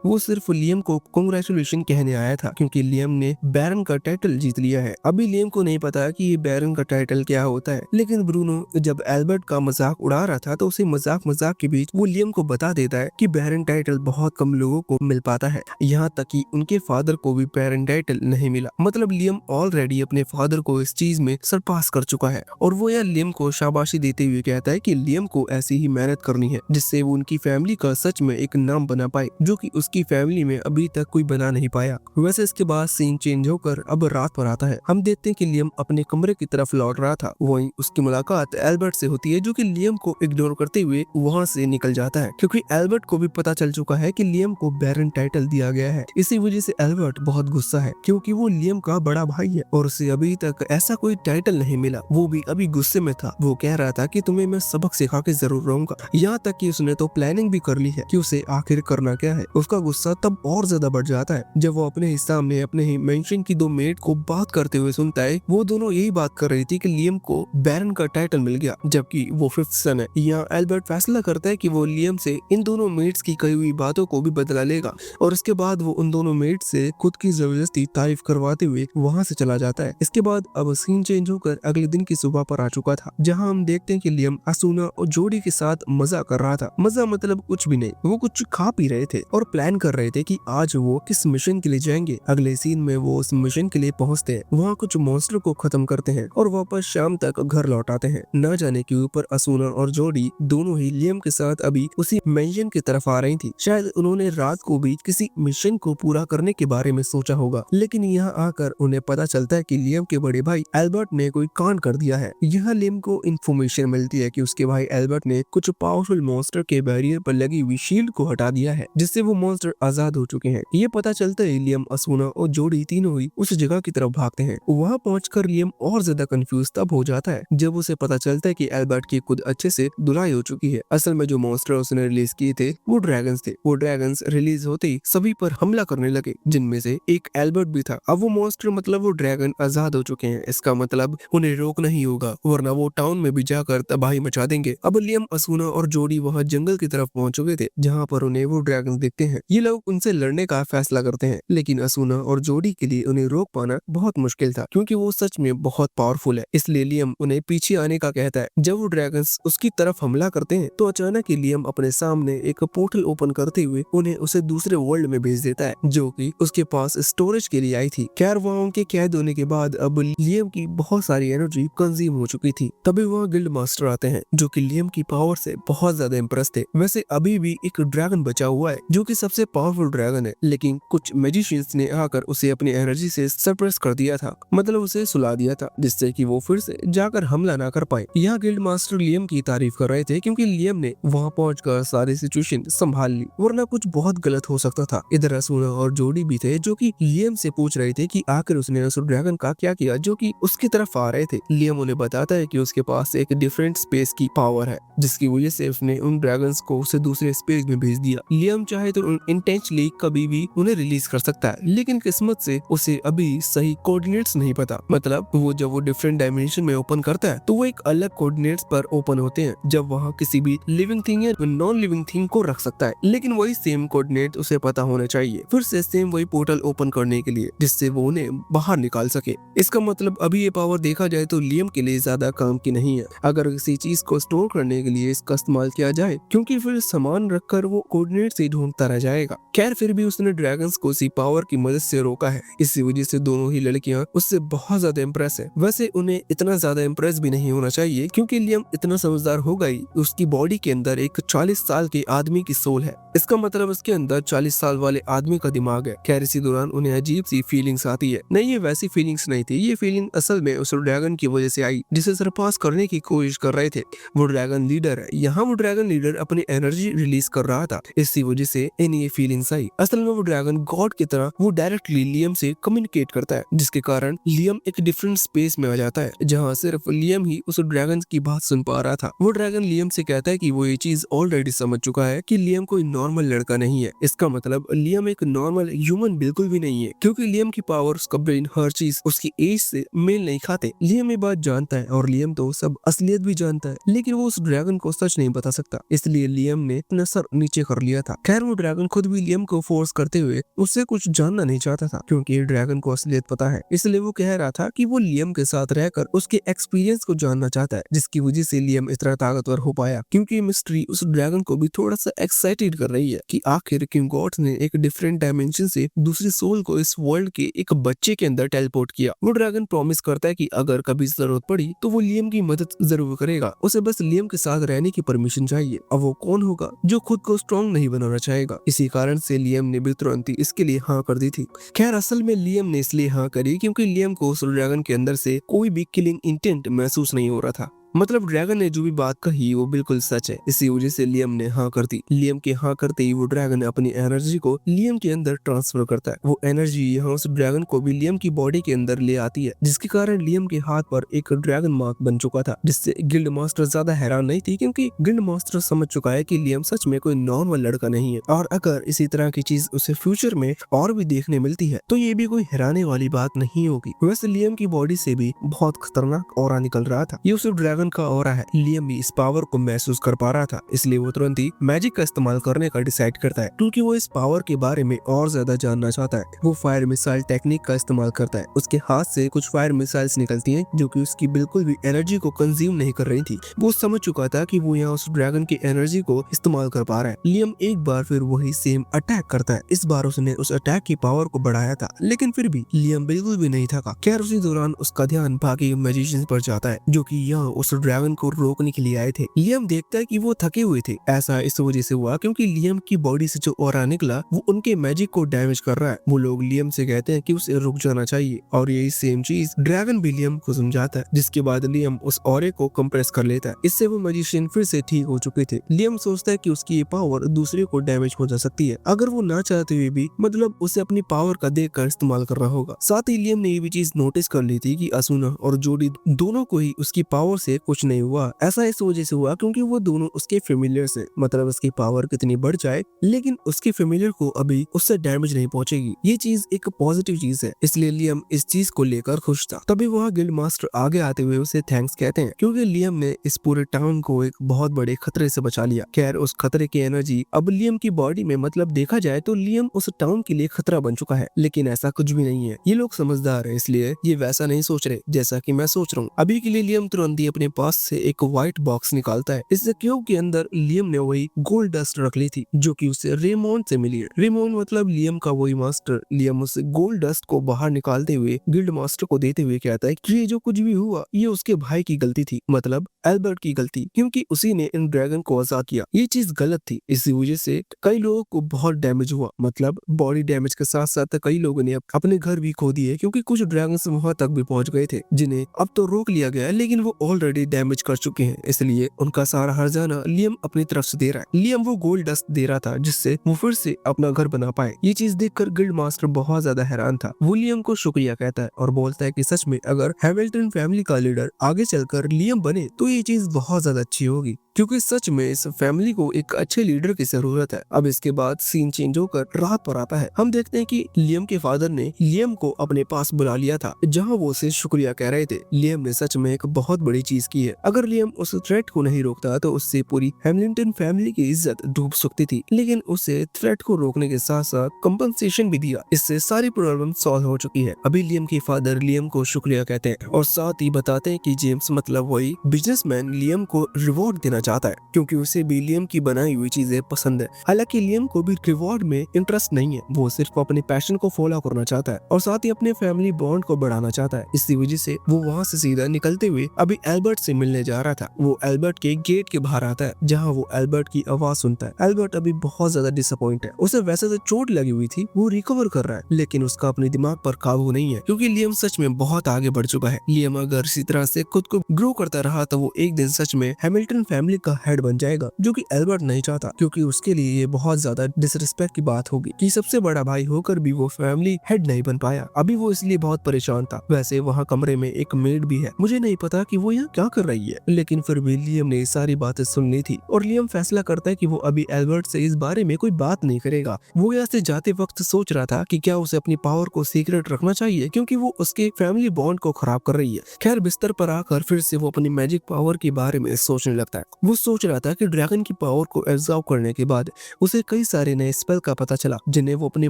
वो सिर्फ लियम को कांग्रेचुलेशन कहने आया था क्योंकि लियम ने बैरन का टाइटल जीत लिया है। अभी लियम को नहीं पता कि ये बैरन का टाइटल क्या होता है, लेकिन ब्रूनो जब एल्बर्ट का मजाक उड़ा रहा था तो उसे मजाक के बीच वो लियम को बता देता है कि बैरन टाइटल बहुत कम लोगों को मिल पाता है, यहाँ तक कि उनके फादर को भी बैरन टाइटल नहीं मिला। मतलब लियम ऑलरेडी अपने फादर को इस चीज में सरपास कर चुका है, और वो यह लियम को शाबाशी देते हुए कहता है कि लियम को ऐसी ही मेहनत करनी है जिससे वो उनकी फैमिली का सच में एक नाम बना पाए जो कि उसकी फैमिली में अभी तक कोई बना नहीं पाया। वैसे इसके बाद सीन चेंज होकर अब रात पर आता है। हम देखते हैं कि लियम अपने कमरे की तरफ लौट रहा था, वहीं उसकी मुलाकात एल्बर्ट से होती है जो कि लियम को इग्नोर करते हुए वहाँ से निकल जाता है क्योंकि एल्बर्ट को भी पता चल चुका है कि लियम को बैरन टाइटल दिया गया है। इसी वजह से एल्बर्ट बहुत गुस्सा है क्योंकि वो लियम का बड़ा भाई है और उसे अभी तक ऐसा कोई टाइटल नहीं मिला। वो भी अभी गुस्से में था, वो कह रहा था कि तुम्हें मैं सबक सिखा के जरूर रहूंगा, यहाँ तक कि उसने तो प्लानिंग भी कर ली है कि उसे आखिर करना क्या है। उसका गुस्सा तब और ज्यादा बढ़ जाता है जब वो अपने ही सामने अपने ही मेंशन की दो मेट को बात करते हुए सुनता है। वो दोनों यही बात कर रही थी कि लियम को बैरन का टाइटल मिल गया जबकि वो फिफ्थ सन है। यहाँ एल्बर्ट फैसला करता है कि वो लियम से इन दोनों मेट्स की कही हुई बातों को भी बदला लेगा और इसके बाद वो उन दोनों मेट से खुद की जबरदस्ती तारीफ करवाते हुए वहाँ से चला जाता है। इसके बाद अब सीन चेंज होकर अगले दिन की सुबह पर आ चुका था जहाँ हम देखते हैं कि लियम असुना और जोडी के साथ मजा कर रहा था। मजा मतलब कुछ भी नहीं, वो कुछ खा पी रहे थे और प्लान कर रहे थे कि आज वो किस मिशन के लिए जाएंगे अगले सीन में वो उस मिशन के लिए पहुंचते हैं, वहाँ कुछ मॉन्स्टर को खत्म करते हैं और वापस शाम तक घर लौट आते हैं। न जाने क्यों ऊपर असूना और जोडी दोनों ही लियम के साथ अभी उसी मेंशन की तरफ आ रही थी। शायद उन्होंने रात को भी किसी मिशन को पूरा करने के बारे में सोचा होगा, लेकिन यहाँ आकर उन्हें पता चलता है कि लियम के बड़े भाई एल्बर्ट ने कोई कांड कर दिया है। यहाँ लियम को इन्फॉर्मेशन मिलती है कि उसके भाई एल्बर्ट ने कुछ पावरफुल मॉन्स्टर के बैरियर पर लगी हुई शील्ड को हटा दिया है, जिससे वो मॉन्स्टर आजाद हो चुके हैं। ये पता चलता है लियम, असूना और जोडी तीनों ही उस जगह की तरफ भागते हैं। वहाँ पहुंचकर लियम और ज्यादा कंफ्यूज तब हो जाता है जब उसे पता चलता है कि एल्बर्ट की खुद अच्छे से धुलाई हो चुकी है। असल में जो मॉन्स्टर उसने रिलीज किए थे वो ड्रैगन्स थे। वो ड्रैगन्स रिलीज होते ही सभी पर हमला करने लगे, जिनमें से एक एल्बर्ट भी था। अब वो मॉन्स्टर मतलब वो ड्रैगन आजाद हो चुके हैं। इसका मतलब उन्हें रोकना ही होगा, वरना वो टाउन में भी जाकर तबाही मचा देंगे। अब लियम, असूना और जोडी वहाँ जंगल की तरफ पहुंच चुके थे, जहाँ पर उन्हें वो ड्रैगन दिखते हैं। ये लोग उनसे लड़ने का फैसला करते हैं, लेकिन असूना और जोडी के लिए उन्हें रोक पाना बहुत मुश्किल था, क्योंकि वो सच में बहुत पावरफुल है। इसलिए लियम उन्हें पीछे आने का कहता है। जब वो ड्रैगन्स उसकी तरफ हमला करते हैं तो अचानक ही लियम अपने सामने एक पोर्टल ओपन करते हुए उन्हें उसे दूसरे वर्ल्ड में भेज देता है, जो कि उसके पास स्टोरेज के लिए आई थी। खैर वहाँ उनके कैद होने के बाद अब लियम की बहुत सारी एनर्जी कंज्यूम हो चुकी थी। तभी वहाँ गिल्ड मास्टर आते हैं, जो कि लियम की पावर से बहुत ज्यादा इम्प्रेस थे। वैसे अभी भी एक ड्रैगन बचा हुआ है, जो कि सबसे पावरफुल ड्रैगन है, लेकिन कुछ मैजिशियंस ने आकर उसे अपनी एनर्जी से सप्रेस कर दिया था, मतलब उसे सुला दिया था, जिससे कि वो फिर से जाकर हमला ना कर पाए। यहाँ गिल्ड मास्टर लियम की तारीफ कर रहे थे, क्योंकि लियम ने वहाँ पहुंचकर सारी सिचुएशन संभाल ली, वरना कुछ बहुत गलत हो सकता था। इधर असूना और जोडी भी थे, जो कि लियम से पूछ रहे थे कि आखिर उसने उस ड्रैगन का क्या किया, जो कि उसकी तरफ आ रहे थे। लियम उन्हें बताता है कि उसके पास एक डिफरेंट स्पेस की पावर है, जिसकी वजह से उसने उन ड्रैगन्स को उसे दूसरे स्पेस में भेज दिया। लियम चाहे तो इंटेंशनली कभी भी उन्हें रिलीज कर सकता है, लेकिन किस्मत से उसे अभी सही कोऑर्डिनेट्स नहीं पता। मतलब वो जब वो डिफरेंट डायमेंशन में ओपन करता है तो वो एक अलग कोऑर्डिनेट्स पर ओपन होते हैं, जब वहाँ किसी भी लिविंग थिंग या नॉन लिविंग थिंग को रख सकता है, लेकिन वही सेम कोऑर्डिनेट उसे पता होना चाहिए फिर से सेम वही पोर्टल ओपन करने के लिए, जिससे वो उन्हें बाहर निकाल सके। इसका मतलब अभी ये पावर देखा जाए तो लियम के लिए ज्यादा काम की नहीं है, अगर किसी चीज को स्टोर करने के लिए इसका इस्तेमाल किया जाए, क्योंकि फिर सामान रखकर वो कोऑर्डिनेट से ढूंढता रह जाएगा। खैर फिर भी उसने ड्रैगन्स को इसी पावर की मदद से रोका है, इसी वजह से दोनों ही लड़कियां उससे बहुत ज्यादा इम्प्रेस है। वैसे उन्हें इतना ज्यादा इम्प्रेस भी नहीं होना चाहिए, क्योंकि लियम इतना समझदार हो गई, उसकी बॉडी के अंदर एक 40 साल के आदमी की सोल है। इसका मतलब उसके अंदर 40 साल वाले आदमी का दिमाग है। खैर इसी दौरान उन्हें अजीब सी फीलिंग्स आती है। नहीं, ये वैसी फीलिंग्स नहीं थी, ये फीलिंग असल में उस ड्रैगन की वजह से आई, जिसे सरपास करने की कोशिश कर रहे थे। वो ड्रैगन लीडर है। यहाँ वो ड्रैगन लीडर अपनी एनर्जी रिलीज कर रहा था, इसी वजह से इन्हें ये फीलिंग्स आई। असल में वो ड्रैगन गॉड की तरह वो डायरेक्टली लियम से कम्युनिकेट करता है, जिसके कारण लियम एक डिफरेंट स्पेस में आ जाता है, जहाँ सिर्फ लियम ही उस ड्रैगन की बात सुन पा रहा था। वो ड्रैगन लियम से कहता है कि वो ये चीज ऑलरेडी समझ चुका है कि लियम कोई नॉर्मल लड़का नहीं है। इसका मतलब लियम एक नॉर्मल ह्यूमन बिल्कुल भी नहीं है, क्योंकि लियम की पावर, उसका ब्रेन, हर चीज उसकी एज से मेल नहीं खाते। लियम ये बात जानता है, और लियम तो सब असलियत भी जानता है, लेकिन वो उस ड्रैगन को सच नहीं बता सकता, इसलिए लियम ने अपना सर नीचे कर लिया था। खैर वो ड्रैगन खुद भी लियम को फोर्स करते हुए उससे कुछ जानना नहीं चाहता था, क्योंकि ड्रैगन को असलियत पता है, इसलिए वो कह रहा था कि वो लियम के साथ रहकर उसके एक्सपीरियंस को जानना चाहता है, जिसकी वजह से लियम इतना ताकतवर हो पाया, क्योंकि मिस्ट्री उस ड्रैगन को भी थोड़ा सा एक्साइटेड कर रही है कि आखिर क्यों गॉड ने एक डिफरेंट डायमेंशन से दूसरी सोल को इस वर्ल्ड के एक बच्चे के अंदर टेलीपोर्ट किया। वो ड्रैगन प्रॉमिस करता है कि अगर कभी जरूरत पड़ी तो वो लियम की मदद जरूर करेगा, उसे बस लियम के साथ रहने की परमिशन चाहिए। अब वो कौन होगा जो खुद को स्ट्रॉन्ग नहीं बनाना चाहेगा? इसी कारण से लियम ने भी तुरंत ही इसके लिए हाँ कर दी थी। खैर असल में लियम ने इसलिए हाँ करी क्योंकि लियम को उस ड्रैगन के अंदर से कोई भी किलिंग इंटेंट महसूस नहीं हो रहा था। मतलब ड्रैगन ने जो भी बात कही वो बिल्कुल सच है, इसी वजह से लियम ने हाँ कर दी। लियम के हाँ करते ही वो ड्रैगन अपनी एनर्जी को लियम के अंदर ट्रांसफर करता है। वो एनर्जी यहाँ उस ड्रैगन को भी लियम की बॉडी के अंदर ले आती है, जिसके कारण लियम के हाथ पर एक ड्रैगन मार्क बन चुका था, जिससे गिल्ड मास्टर ज्यादा हैरान नहीं थी, क्योंकि गिल्ड मास्टर समझ चुका है कि लियम सच में कोई नॉर्मल लड़का नहीं है, और अगर इसी तरह की चीज उसे फ्यूचर में और भी देखने मिलती है तो ये भी कोई हैरानी वाली बात नहीं होगी। वैसे लियम की बॉडी से भी बहुत खतरनाक ऑरा निकल रहा था। ये उस ड्रैगन ड्रैगन का ऑरा है। लियम भी इस पावर को महसूस कर पा रहा था, इसलिए वो तुरंत ही मैजिक का इस्तेमाल करने का डिसाइड करता है, क्योंकि वो इस पावर के बारे में और ज्यादा जानना चाहता है। वो फायर मिसाइल टेक्निक का इस्तेमाल करता है। उसके हाथ से कुछ फायर मिसाइल्स निकलती हैं जो कि उसकी बिल्कुल भी एनर्जी को कंज्यूम नहीं कर रही थी। वो समझ चुका था कि वो यहाँ उस ड्रैगन की एनर्जी को इस्तेमाल कर पा रहा है। लियम एक बार फिर वही सेम अटैक करता है। इस बार उसने उस अटैक की पावर को बढ़ाया था, लेकिन फिर भी लियम बिल्कुल भी नहीं थका। खैर उसी दौरान उसका ध्यान बाकी मैजिशियंस पर जाता है जो कि यहाँ उस ड्रैगन को रोकने के लिए आए थे। लियम देखता है कि वो थके हुए थे। ऐसा इस वजह से हुआ क्योंकि लियम की बॉडी से जो ऑरा निकला वो उनके मैजिक को डैमेज कर रहा है। वो लोग लियम से कहते हैं कि उसे रुक जाना चाहिए और यही सेम चीज ड्रैगन भी लियम को समझाता है, जिसके बाद लियम उस ऑरे को कंप्रेस कर लेता है। इससे वो मैजिशियन फिर से ठीक हो चुके थे। लियम सोचता है कि उसकी ये पावर दूसरे को डैमेज पहुंचा सकती है, अगर वो ना चाहते हुए भी, मतलब उसे अपनी पावर का देखकर इस्तेमाल कर रहा होगा। साथ ही लियम ने ये भी चीज नोटिस कर ली थी कि असुना और जोडी दोनों को ही उसकी पावर से कुछ नहीं हुआ। ऐसा इस वजह से हुआ क्योंकि वो दोनों उसके फेमिलियर्स हैं, मतलब उसकी पावर कितनी बढ़ जाए लेकिन उसके फेमिलियर को अभी उससे डैमेज नहीं पहुंचेगी। ये चीज एक पॉजिटिव चीज है, इसलिए लियम इस चीज को लेकर खुश था। तभी वह गिल्ड मास्टर आगे आते हुए उसे थैंक्स कहते हैं क्योंकि लियम ने इस पूरे टाउन को एक बहुत बड़े खतरे से बचा लिया। खैर उस खतरे की एनर्जी अब लियम की बॉडी में, मतलब देखा जाए तो लियम उस टाउन के लिए खतरा बन चुका है, लेकिन ऐसा कुछ भी नहीं है। ये लोग समझदार है, इसलिए ये वैसा नहीं सोच रहे जैसा कि मैं सोच रहा हूँ। अभी के लिए लियम तुरंत ही अपने पास से एक व्हाइट बॉक्स निकालता है। इस क्यूब के अंदर लियम ने वही गोल्ड डस्ट रख ली थी जो कि उसे रेमोन से मिली है। रेमोन मतलब लियम का वही मास्टर। लियम उस गोल्ड डस्ट को बाहर निकालते हुए गिल्ड मास्टर को देते हुए कहता है कि ये जो कुछ भी हुआ ये उसके भाई की गलती थी, मतलब एल्बर्ट की गलती, क्योंकि उसी ने इन ड्रैगन को आजाद किया। ये चीज गलत थी, इसी वजह से कई लोगों को बहुत डैमेज हुआ, मतलब बॉडी डैमेज के साथ साथ कई लोगों ने अपने घर भी खो दिए क्योंकि कुछ ड्रैगन वहां तक भी पहुंच गए थे जिन्हें अब तो रोक लिया गया है, लेकिन वो ऑलरेडी डैमेज कर चुके हैं, इसलिए उनका सारा हर्जाना लियम अपनी तरफ से दे रहा है। लियम वो गोल्ड डस्ट दे रहा था जिससे वो फिर से अपना घर बना पाए। ये चीज देखकर गिल्ड मास्टर बहुत ज्यादा हैरान था। वो लियम को शुक्रिया कहता है और बोलता है कि सच में अगर हैमिल्टन फैमिली का लीडर आगे चलकर लियम बने तो ये चीज बहुत ज्यादा अच्छी होगी, क्योंकि सच में इस फैमिली को एक अच्छे लीडर की जरूरत है। अब इसके बाद सीन चेंज होकर रात पर आता है। हम देखते हैं कि लियम के फादर ने लियम को अपने पास बुला लिया था जहां वो उसे शुक्रिया कह रहे थे। लियम ने सच में एक बहुत बड़ी चीज की है। अगर लियम उस थ्रेट को नहीं रोकता तो उससे पूरी हैमिल्टन फैमिली की इज्जत डूब सकती थी, लेकिन उसे थ्रेट को रोकने के साथ साथ कंपनसेशन भी दिया। इससे सारी प्रॉब्लम सॉल्व हो चुकी है। अभी लियम के फादर लियम को शुक्रिया कहते हैं और साथ ही बताते हैं कि जेम्स मतलब वही बिजनेसमैन लियम को रिवॉर्ड देना चाहता है क्योंकि उसे भी लियम की बनाई हुई चीजें पसंद है। हालांकि लियम को भी रिवॉर्ड में इंटरेस्ट नहीं है, वो सिर्फ अपने पैशन को फॉलो करना चाहता है और साथ ही अपने फैमिली बॉन्ड को बढ़ाना चाहता है। इसी वजह से वो वहाँ से सीधा निकलते हुए अभी एल्बर्ट से मिलने जा रहा था। वो एल्बर्ट के गेट के बाहर आता है जहाँ वो एल्बर्ट की आवाज सुनता है। एल्बर्ट अभी बहुत ज्यादा डिसअपॉइंट है। उसे वैसे तो चोट लगी हुई थी, वो रिकवर कर रहा है, लेकिन उसका अपने दिमाग पर काबू नहीं है क्योंकि लियम सच में बहुत आगे बढ़ चुका है। लियम अगर इसी तरह से खुद को ग्रो करता रहा तो वो एक दिन सच में हैमिल्टन फैमिली का हेड बन जाएगा, जो कि एल्बर्ट नहीं चाहता क्योंकि उसके लिए ये बहुत ज्यादा डिसरिस्पेक्ट की बात होगी कि सबसे बड़ा भाई होकर भी वो फैमिली हेड नहीं बन पाया। अभी वो इसलिए बहुत परेशान था। वैसे वहाँ कमरे में एक मेड भी है, मुझे नहीं पता कि वो यहाँ क्या कर रही है, लेकिन फिर भी लियम ने सारी बातें सुननी थी और लियम फैसला करता है कि वो अभी एल्बर्ट से इस बारे में कोई बात नहीं करेगा। वो यहाँ से जाते वक्त सोच रहा था कि क्या उसे अपनी पावर को सीक्रेट रखना चाहिए क्योंकि वो उसके फैमिली बॉन्ड को खराब कर रही है। खैर बिस्तर पर आकर फिर से वो अपनी मैजिक पावर के बारे में सोचने लगता है। वो सोच रहा था कि ड्रैगन की पावर को एब्जॉर्ब करने के बाद उसे कई सारे नए स्पेल का पता चला जिन्हें वो अपने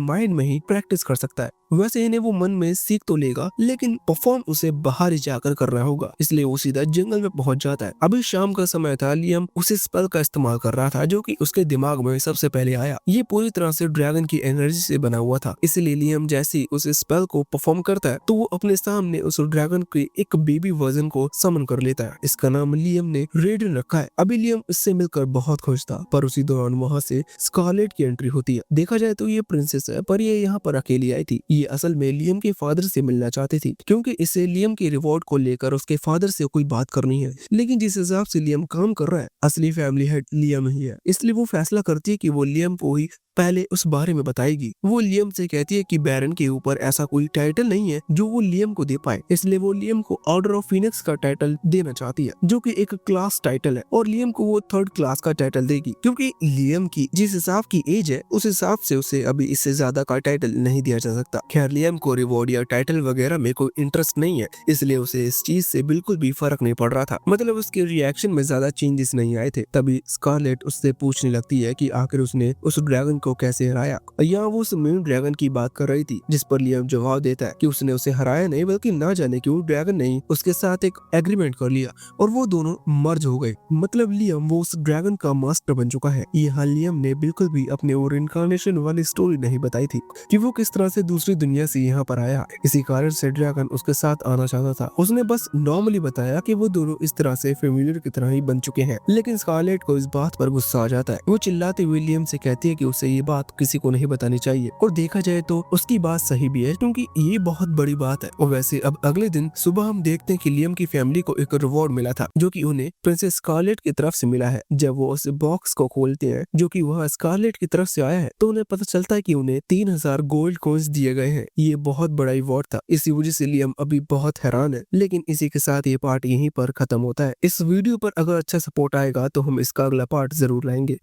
माइंड में ही प्रैक्टिस कर सकता है। वैसे इन्हें वो मन में सीख तो लेगा, लेकिन परफॉर्म उसे बाहर ही जाकर करना होगा, इसलिए वो सीधा जंगल में पहुंच जाता है। अभी शाम का समय था। लियम उस स्पेल का इस्तेमाल कर रहा था जो कि उसके दिमाग में सबसे पहले आया। ये पूरी तरह से ड्रैगन की एनर्जी से बना हुआ था, इसलिए लियम जैसे ही उस स्पेल को परफॉर्म करता है तो वो अपने सामने उस ड्रैगन के एक बेबी वर्जन को समन कर लेता है। इसका नाम लियम ने रेडियन रखा है। अभी लियम इससे मिलकर बहुत खुश था, पर उसी दौरान वहाँ से स्कारलेट की एंट्री होती है। देखा जाए तो ये प्रिंसेस है, पर ये यहाँ पर अकेली आई थी। ये असल में लियम के फादर से मिलना चाहती थी क्योंकि इसे लियम के रिवॉर्ड को लेकर उसके फादर से कोई बात करनी है, लेकिन जिस हिसाब से लियम काम कर रहा है असली फैमिली हेड लियम ही है, इसलिए वो फैसला करती है कि वो लियम को ही पहले उस बारे में बताएगी। वो लियम से कहती है कि बैरन के ऊपर ऐसा कोई टाइटल नहीं है जो वो लियम को दे पाए, इसलिए वो लियम को ऑर्डर ऑफ फिनिक्स का टाइटल देना चाहती है, जो कि एक क्लास टाइटल है, और लियम को वो 3rd क्लास का टाइटल देगी, क्योंकि लियम की जिस हिसाब की एज है उस हिसाब से उसे अभी इससे ज्यादा का टाइटल नहीं दिया जा सकता। खैर, लियम को रिवॉर्ड या टाइटल वगैरह में कोई इंटरेस्ट नहीं है, इसलिए उसे इस चीज से बिल्कुल भी फर्क नहीं पड़ रहा था। मतलब उसके रिएक्शन में ज्यादा चेंजेस नहीं आए थे। तभी स्कारलेट उससे पूछने लगती है कि आखिर उसने उस ड्रैगन को कैसे हराया। यहाँ वो उस मेन ड्रैगन की बात कर रही थी, जिस पर लियम जवाब देता है कि उसने उसे हराया नहीं, बल्कि ना जाने क्यों ड्रैगन ने उसके साथ एक एग्रीमेंट कर लिया और वो दोनों मर्ज हो गए। मतलब लियम वो उस ड्रैगन का मास्टर बन चुका है। यहाँ लियम ने बिल्कुल भी अपने वो रिइंकार्नेशन वाली स्टोरी नहीं बताई थी कि वो किस तरह से दूसरी दुनिया से यहाँ पर आया। इसी कारण से ड्रैगन उसके साथ आना चाहता था। उसने बस नॉर्मली बताया कि वो दोनों इस तरह से फेमिलियर की तरह ही बन चुके हैं। लेकिन स्कारलेट को इस बात पर गुस्सा आ जाता है। वो चिल्लाते हुए लियम से कहती है कि उसे ये बात किसी को नहीं बतानी चाहिए, और देखा जाए तो उसकी बात सही भी है, क्योंकि ये बहुत बड़ी बात है। और वैसे अब अगले दिन सुबह हम देखते हैं कि लियम की फैमिली को एक रिवॉर्ड मिला था, जो कि उन्हें प्रिंसेस स्कारलेट की तरफ से मिला है। जब वो उस बॉक्स को खोलते हैं जो कि वह स्कारलेट की तरफ से आया है, तो उन्हें पता चलता है कि उन्हें 3000 गोल्ड कॉइंस दिए गए हैं। ये बहुत बड़ा रिवॉर्ड था। इसी वजह से लियम अभी बहुत हैरान है। लेकिन इसी के साथ ये पार्ट यहीं पर खत्म होता है। इस वीडियो पर अगर अच्छा सपोर्ट आएगा तो हम इसका अगला पार्ट जरूर लाएंगे।